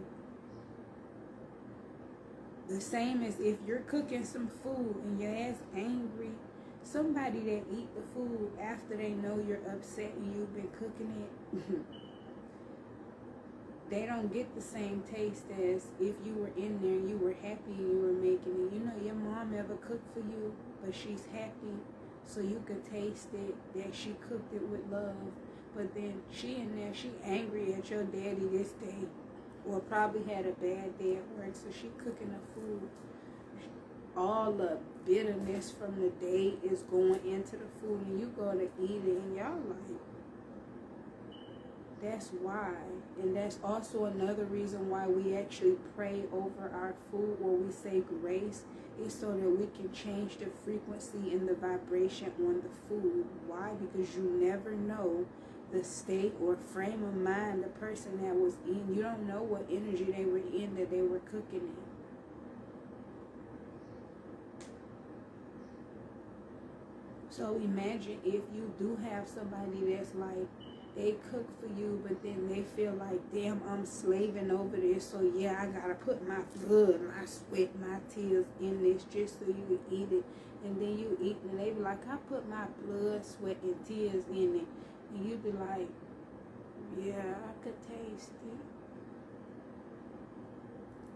The same as if you're cooking some food and your ass angry, somebody that eat the food after they know you're upset and you've been cooking it, they don't get the same taste as if you were in there and you were happy and you were making it. You know, your mom ever cooked for you, but she's happy, so you could taste it, that she cooked it with love. But then she in there, she angry at your daddy this day, or probably had a bad day at work, so she cooking the food. All the bitterness from the day is going into the food, and you go to eat it, and y'all like, that's why. And that's also another reason why we actually pray over our food, or we say grace, is so that we can change the frequency and the vibration on the food. Why? Because you never know the state or frame of mind the person that was in. You don't know what energy they were in that they were cooking in. So imagine if you do have somebody that's like, they cook for you, but then they feel like, damn, I'm slaving over this, so yeah, I gotta put my blood, my sweat, my tears in this just so you can eat it. And then you eat it, and they be like, I put my blood, sweat, and tears in it. And you be like, yeah, I could taste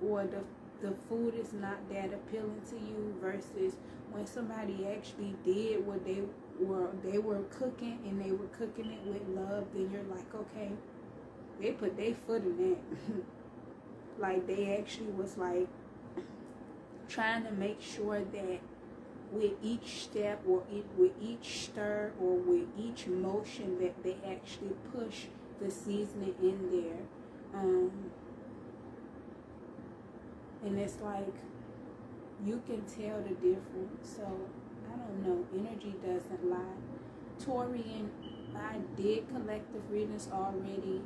it. Or the food is not that appealing to you, versus when somebody actually did what they were cooking, and they were cooking it with love, then you're like, okay, they put their foot in it. Like, they actually was like trying to make sure that with each step, or with each stir, or with each motion, that they actually push the seasoning in there. And it's like, you can tell the difference. So I don't know, energy doesn't lie. Taurian, I did collective readings already.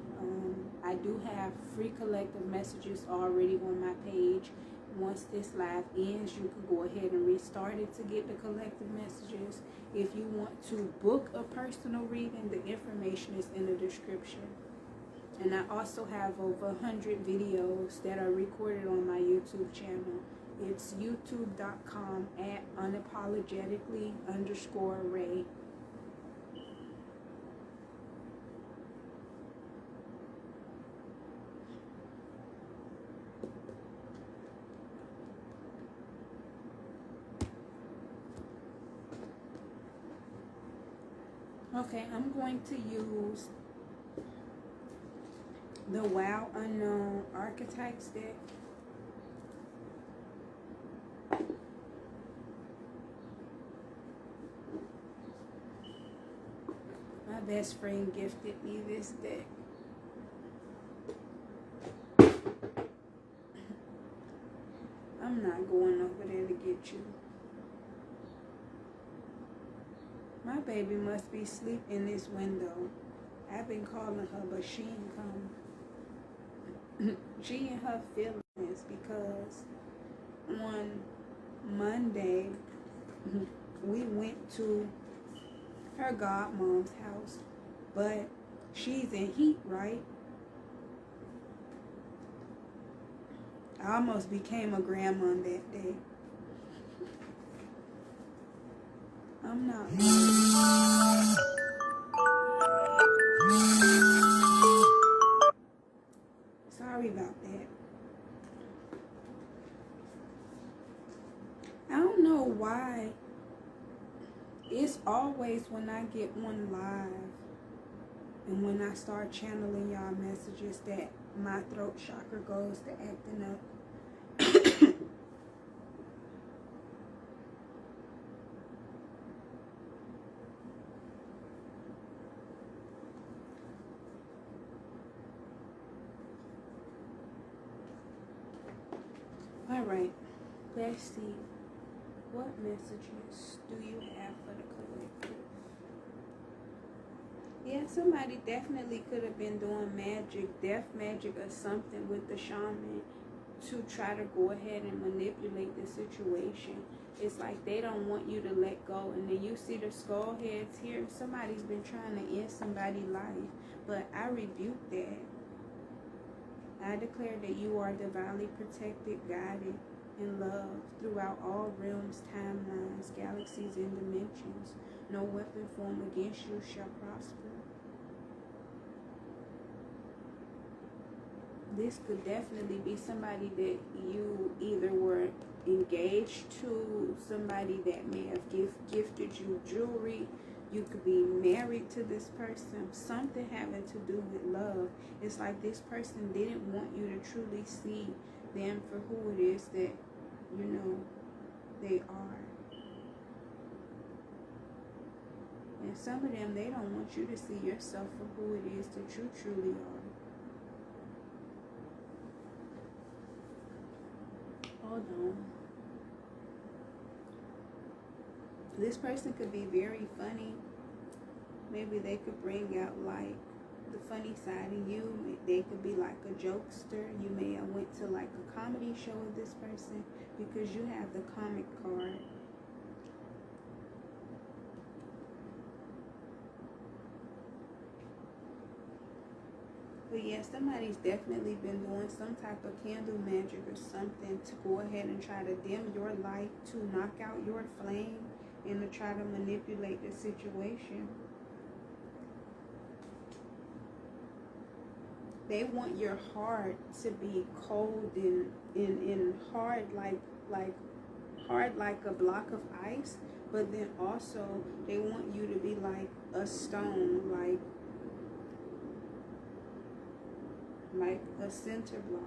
I do have free collective messages already on my page. Once this live ends, you can go ahead and restart it to get the collective messages. If you want to book a personal reading, the information is in the description. And I also have over 100 videos that are recorded on my YouTube channel. It's youtube.com/unapologetically_Ray. Okay, I'm going to use the Wow Unknown Archetypes deck. My best friend gifted me this deck. I'm not going over there to get you. My baby must be asleep in this window. I've been calling her, but she ain't come. She in her feelings because on Monday we went to her godmom's house, but she's in heat, right? I almost became a grandma that day. I'm not. Sorry about that. I don't know why. It's always when I get on live and when I start channeling y'all messages that my throat chakra goes to acting up. Alright, let's see. What messages do you have for the collective? Yeah, somebody definitely could have been doing magic, death magic or something with the shaman to try to go ahead and manipulate the situation. It's like they don't want you to let go. And then you see the skull heads here. Somebody's been trying to end somebody's life. But I rebuke that. I declare that you are divinely protected, guided, and loved throughout all realms, timelines, galaxies, and dimensions. No weapon formed against you shall prosper. This could definitely be somebody that you either were engaged to, somebody that may have gifted you jewelry. You could be married to this person, something having to do with love. It's like this person didn't want you to truly see them for who it is that, you know, they are. And some of them, they don't want you to see yourself for who it is that you truly are. Hold on. This person could be very funny. Maybe they could bring out like the funny side of you. They could be like a jokester. You may have went to like a comedy show with this person because you have the comic card. But yeah, somebody's definitely been doing some type of candle magic or something to go ahead and try to dim your light, to knock out your flame, and to try to manipulate the situation. They want your heart to be cold and hard like a block of ice, but then also they want you to be like a stone, like a center block.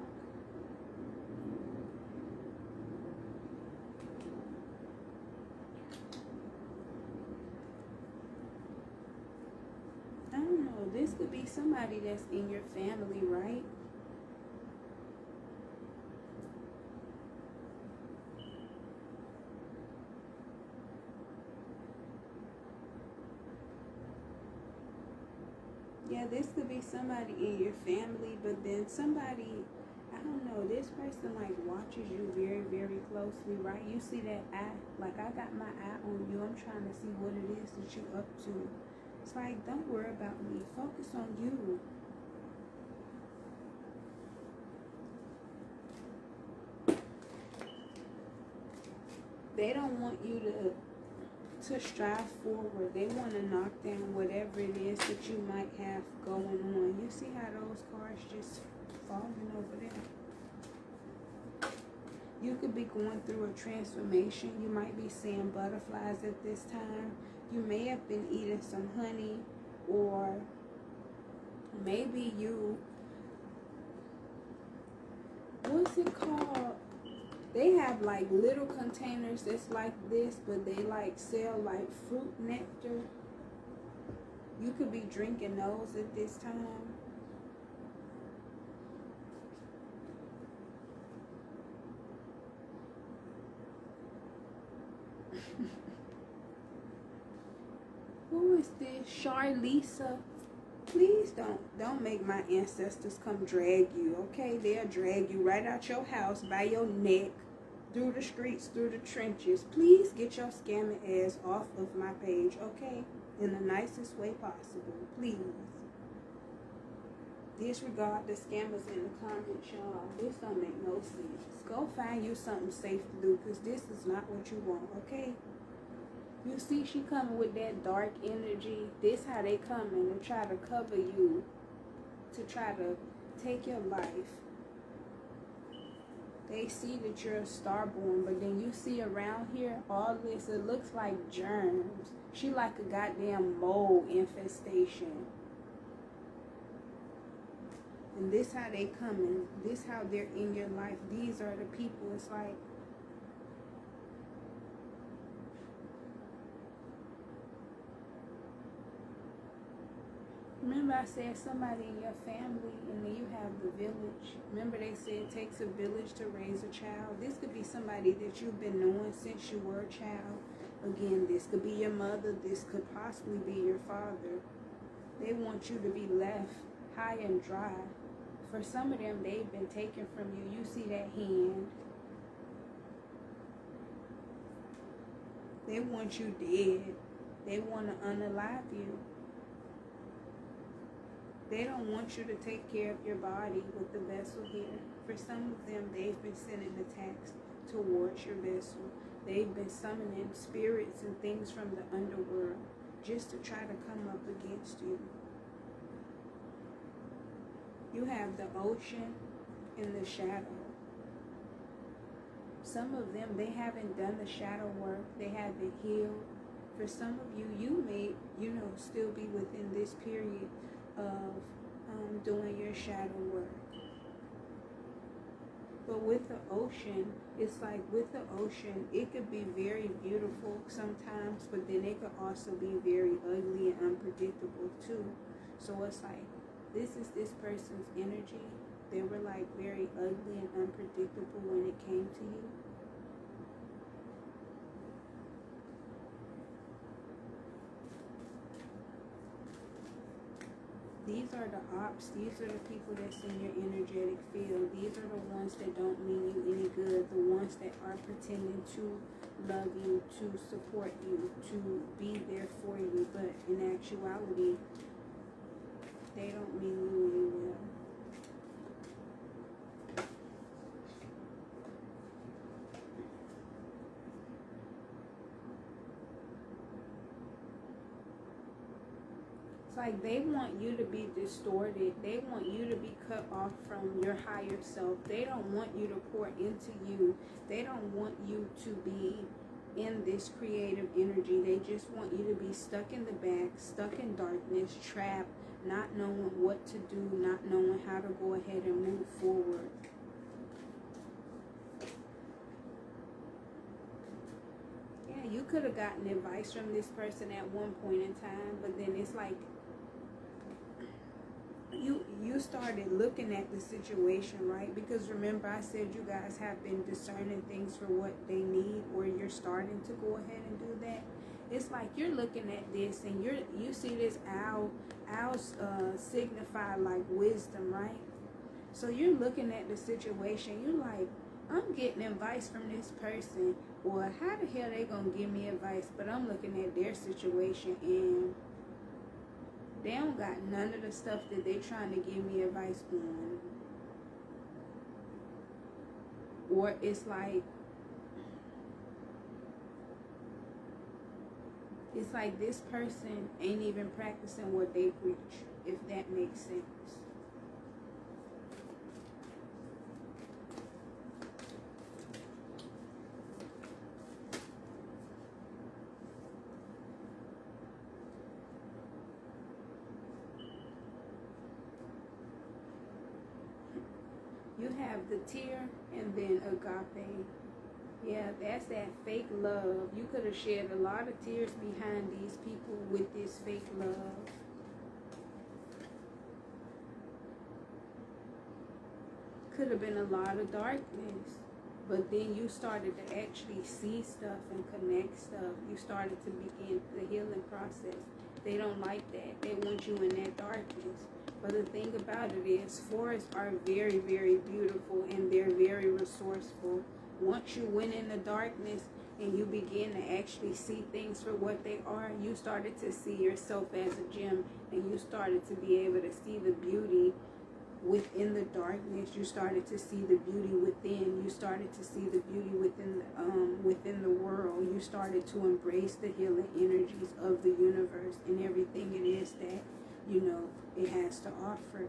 I don't know, this could be somebody that's in your family, right? Yeah, this could be somebody in your family, but then somebody, I don't know, this person like watches you very, very closely, right? You see that eye, like I got my eye on you. I'm trying to see what it is that you're up to. It's like, don't worry about me. Focus on you. They don't want you to strive forward. They want to knock down whatever it is that you might have going on. You see how those cards just falling over there? You could be going through a transformation. You might be seeing butterflies at this time. You may have been eating some honey, or maybe you, what's it called? They have like little containers that's like this, but they like sell like fruit nectar. You could be drinking those at this time. Who is this? Charlisa. Please don't make my ancestors come drag you, okay? They'll drag you right out your house by your neck, through the streets, through the trenches. Please get your scamming ass off of my page, okay? In the nicest way possible, please. Disregard the scammers in the comments, y'all. This don't make no sense. Go find you something safe to do, because this is not what you want, okay? You see she coming with that dark energy. This how they coming and try to cover you, to try to take your life. They see that you're a starborn, but then you see around here, all this, it looks like germs. She like a goddamn mold infestation. And this how they coming. This how they're in your life. These are the people. It's like, remember I said somebody in your family, and then you have the village. Remember they said it takes a village to raise a child. This could be somebody that you've been knowing since you were a child. Again, this could be your mother. This could possibly be your father. They want you to be left high and dry. For some of them, they've been taken from you. You see that hand. They want you dead. They want to unalive you. They don't want you to take care of your body with the vessel here. For some of them, they've been sending attacks towards your vessel. They've been summoning spirits and things from the underworld just to try to come up against you. You have the ocean and the shadow. Some of them, they haven't done the shadow work. They haven't healed. For some of you, you may, still be within this period of doing your shadow work. But with the ocean, it's like with the ocean, it could be very beautiful sometimes, but then it could also be very ugly and unpredictable too. So it's like, this is this person's energy. They were like very ugly and unpredictable when it came to you. These are the ops. These are the people that's in your energetic field. These are the ones that don't mean you any good. The ones that are pretending to love you, to support you, to be there for you. But in actuality, they don't mean you any well. It's like they want you to be distorted. They want you to be cut off from your higher self. They don't want you to pour into you. They don't want you to be in this creative energy. They just want you to be stuck in the back, stuck in darkness, trapped, not knowing what to do, not knowing how to go ahead and move forward. Yeah, you could have gotten advice from this person at one point in time, but then it's like you started looking at the situation, right? Because remember I said you guys have been discerning things for what they need, or you're starting to go ahead and do that. It's like you're looking at this and you see this owl. Owls signify like wisdom, right? So you're looking at the situation, you're like, I'm getting advice from this person, or how the hell they gonna give me advice? But I'm looking at their situation and they don't got none of the stuff that they trying to give me advice on. Or it's like this person ain't even practicing what they preach, if that makes sense. You have the tear and then agape. Yeah, that's that fake love. You could have shed a lot of tears behind these people with this fake love. Could have been a lot of darkness. But then you started to actually see stuff and connect stuff. You started to begin the healing process. They don't like that. They want you in that darkness. But the thing about it is, forests are very, very beautiful and they're very resourceful. Once you went in the darkness and you begin to actually see things for what they are, you started to see yourself as a gem, and you started to be able to see the beauty within the darkness. You started to see the beauty within. You started to see the beauty within the world. You started to embrace the healing energies of the universe and everything it is that, it has to offer.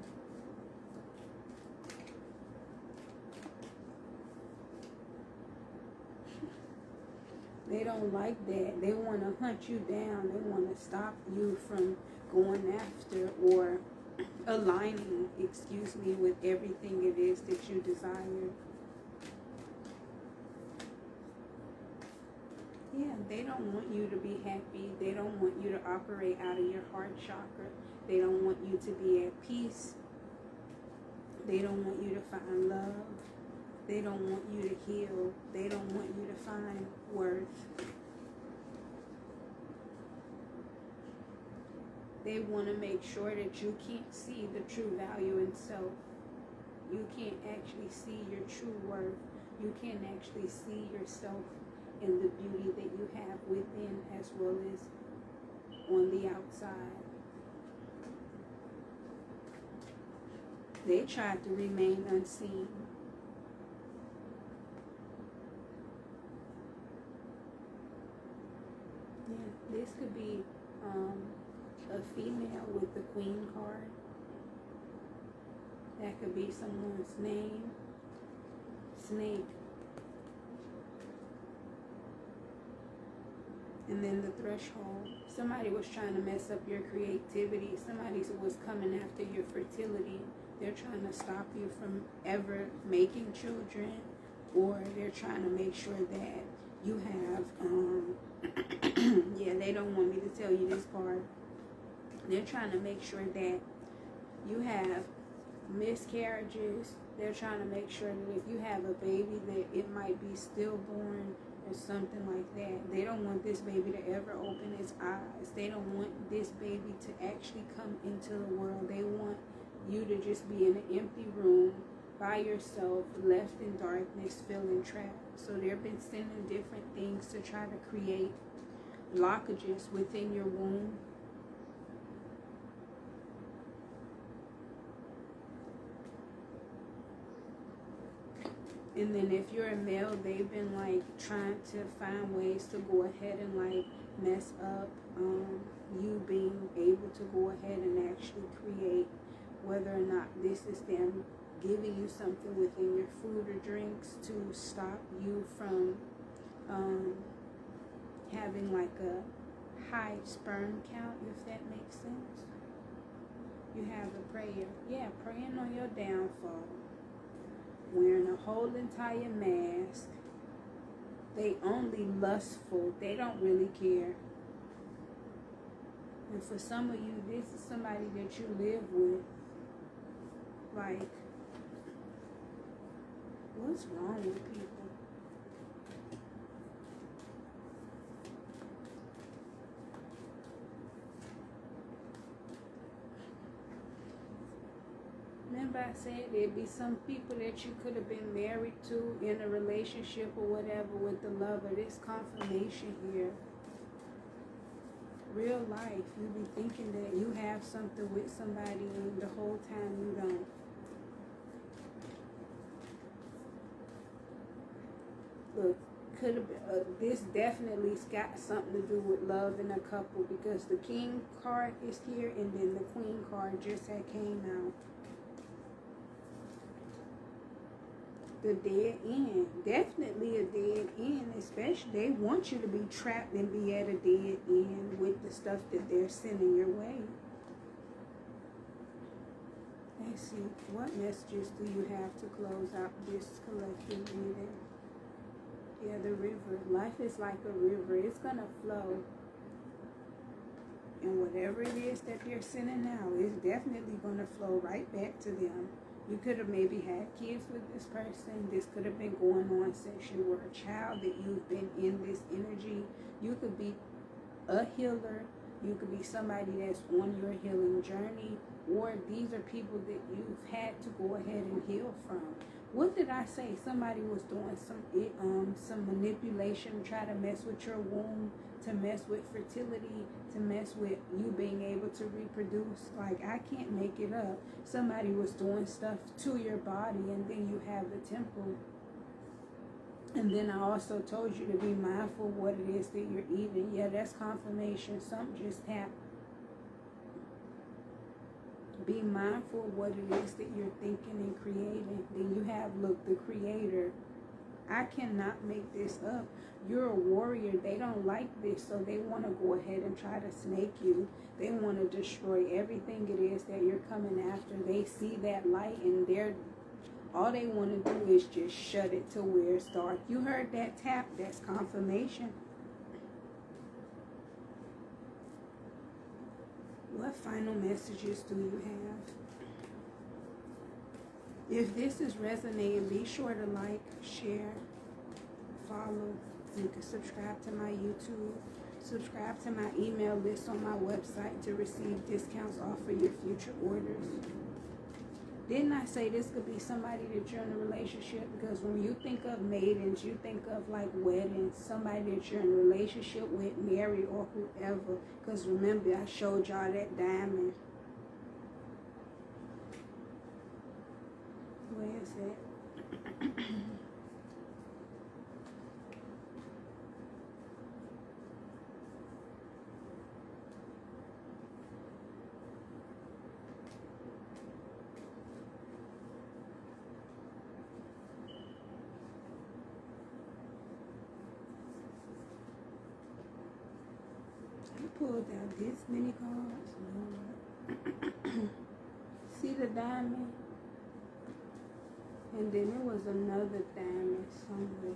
They don't like that. They want to hunt you down. They want to stop you from going after or aligning, with everything it is that you desire. Yeah, they don't want you to be happy. They don't want you to operate out of your heart chakra. They don't want you to be at peace. They don't want you to find love. They don't want you to heal. They don't want you to find worth. They want to make sure that you can't see the true value in self. You can't actually see your true worth. You can't actually see yourself and the beauty that you have within. well as on the outside. They tried to remain unseen. Yeah, this could be a female with the Queen card. That could be someone's name. Snake. And then the threshold. Somebody was trying to mess up your creativity. Somebody was coming after your fertility. They're trying to stop you from ever making children, or they're trying to make sure that you have, yeah, they don't want me to tell you this part. They're trying to make sure that you have miscarriages. They're trying to make sure that if you have a baby, that it might be stillborn or something like that. They don't want this baby to ever open its eyes. They don't want this baby to actually come into the world. They want you to just be in an empty room by yourself, left in darkness, feeling trapped. So they've been sending different things to try to create blockages within your womb. And then if you're a male, they've been like trying to find ways to go ahead and like mess up you being able to go ahead and actually create, whether or not this is them giving you something within your food or drinks to stop you from having like a high sperm count, if that makes sense. You have a prayer. Yeah, praying on your downfall. Wearing a whole entire mask. They only lustful. They don't really care. And for some of you, this is somebody that you live with. Like, what's wrong with people? Remember I said there'd be some people that you could have been married to in a relationship or whatever with the lover. This confirmation here. Real life. You be thinking that you have something with somebody and the whole time you don't. Look, could have been, this definitely got something to do with love in a couple, because the King card is here and then the Queen card just had came out. The dead end. Definitely a dead end. Especially they want you to be trapped and be at a dead end with the stuff that they're sending your way. Let's see. What messages do you have to close out this collective reading? Yeah, the river. Life is like a river. It's going to flow. And whatever it is that they're sending now is definitely going to flow right back to them. You could have maybe had kids with this person. This could have been going on since you were a child, that you've been in this energy. You could be a healer. You could be somebody that's on your healing journey. Or these are people that you've had to go ahead and heal from. What did I say? Somebody was doing some manipulation, try to mess with your womb, to mess with fertility, to mess with you being able to reproduce. Like, I can't make it up. Somebody was doing stuff to your body, and then you have the temple. And then I also told you to be mindful of what it is that you're eating. Yeah, that's confirmation. Something just happened. Be mindful of what it is that you're thinking and creating. Then you have, look, the creator. I cannot make this up. You're a warrior. They don't like this, so they want to go ahead and try to snake you. They want to destroy everything it is that you're coming after. They see that light, and all they want to do is just shut it to where it's dark. You heard that tap? That's confirmation. What final messages do you have? If this is resonating, be sure to like, share, follow. You can subscribe to my YouTube. Subscribe to my email list on my website to receive discounts off for your future orders. Didn't I say this could be somebody that you're in a relationship? Because when you think of maidens, you think of like weddings, somebody that you're in a relationship with, married or whoever. Because remember, I showed y'all that diamond. Where is it? I pulled out this many cards. See the diamond? And then there was another diamond somewhere.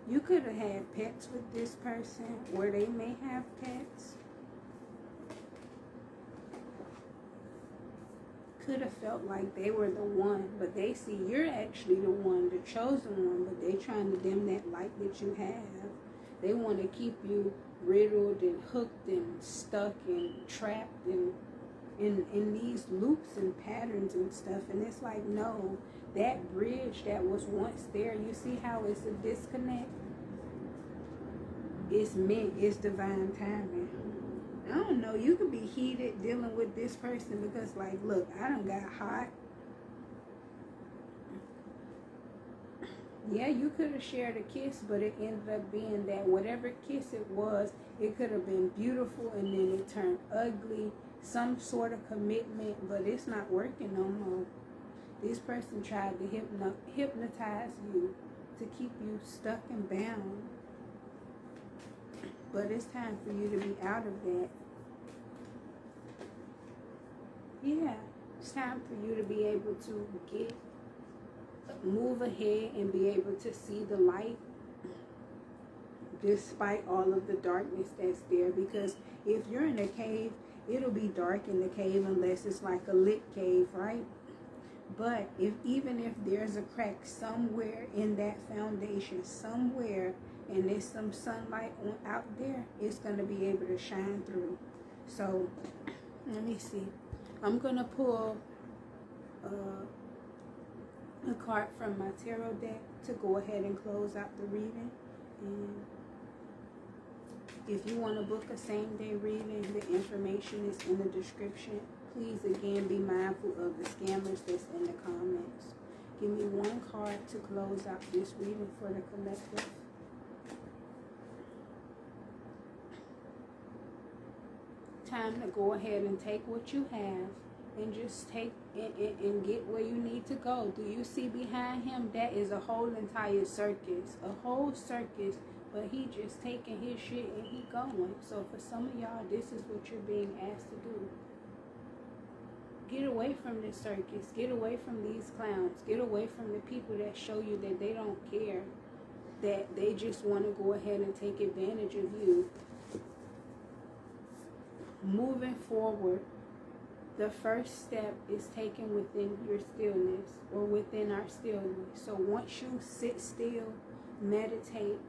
You could have had pets with this person, or they may have pets. Could have felt like they were the one, but they see you're actually the one, the chosen one, but they trying to dim that light that you have. They want to keep you riddled and hooked and stuck and trapped and in these loops and patterns and stuff. And it's like, no, that bridge that was once there, you see how it's a disconnect? It's meant, it's divine timing. I don't know, you could be heated dealing with this person because, like, look, I done got hot. Yeah, you could have shared a kiss, but it ended up being that whatever kiss it was, it could have been beautiful and then it turned ugly. Some sort of commitment, but it's not working no more. This person tried to hypnotize you to keep you stuck and bound. But it's time for you to be out of that. Yeah, it's time for you to be able to move ahead and be able to see the light despite all of the darkness that's there. Because if you're in a cave, it'll be dark in the cave unless it's like a lit cave, right? But even if there's a crack somewhere in that foundation, somewhere, and there's some sunlight out there, it's going to be able to shine through. So, let me see. I'm going to pull a card from my tarot deck to go ahead and close out the reading. And if you want to book a same-day reading, the information is in the description. Please, again, be mindful of the scammers that's in the comments. Give me one card to close out this reading for the collective. Time to go ahead and take what you have and just take and get where you need to go. Do you see behind him? That is a whole entire circus. A whole circus. But he just taking his shit and he going. So for some of y'all, this is what you're being asked to do. Get away from this circus. Get away from these clowns. Get away from the people that show you that they don't care. That they just want to go ahead and take advantage of you. Moving forward, the first step is taken within your stillness or within our stillness. So once you sit still, meditate,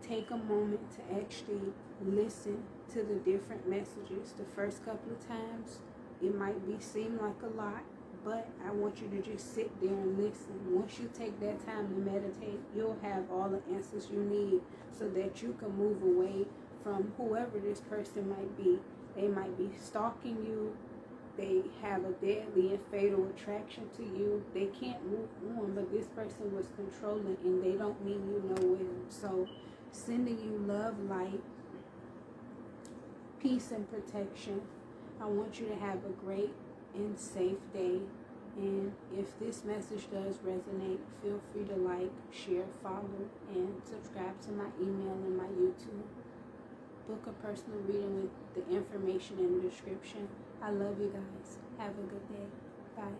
take a moment to actually listen to the different messages. The first couple of times, it might seem like a lot, but I want you to just sit there and listen. Once you take that time to meditate, you'll have all the answers you need so that you can move away from whoever this person might be. They might be stalking you. They have a deadly and fatal attraction to you. They can't move on, but this person was controlling and they don't mean you no well. So sending you love, light, peace, and protection. I want you to have a great and safe day. And if this message does resonate, feel free to like, share, follow, and subscribe to my email and my YouTube. Book a personal reading with the information in the description. I love you guys. Have a good day. Bye.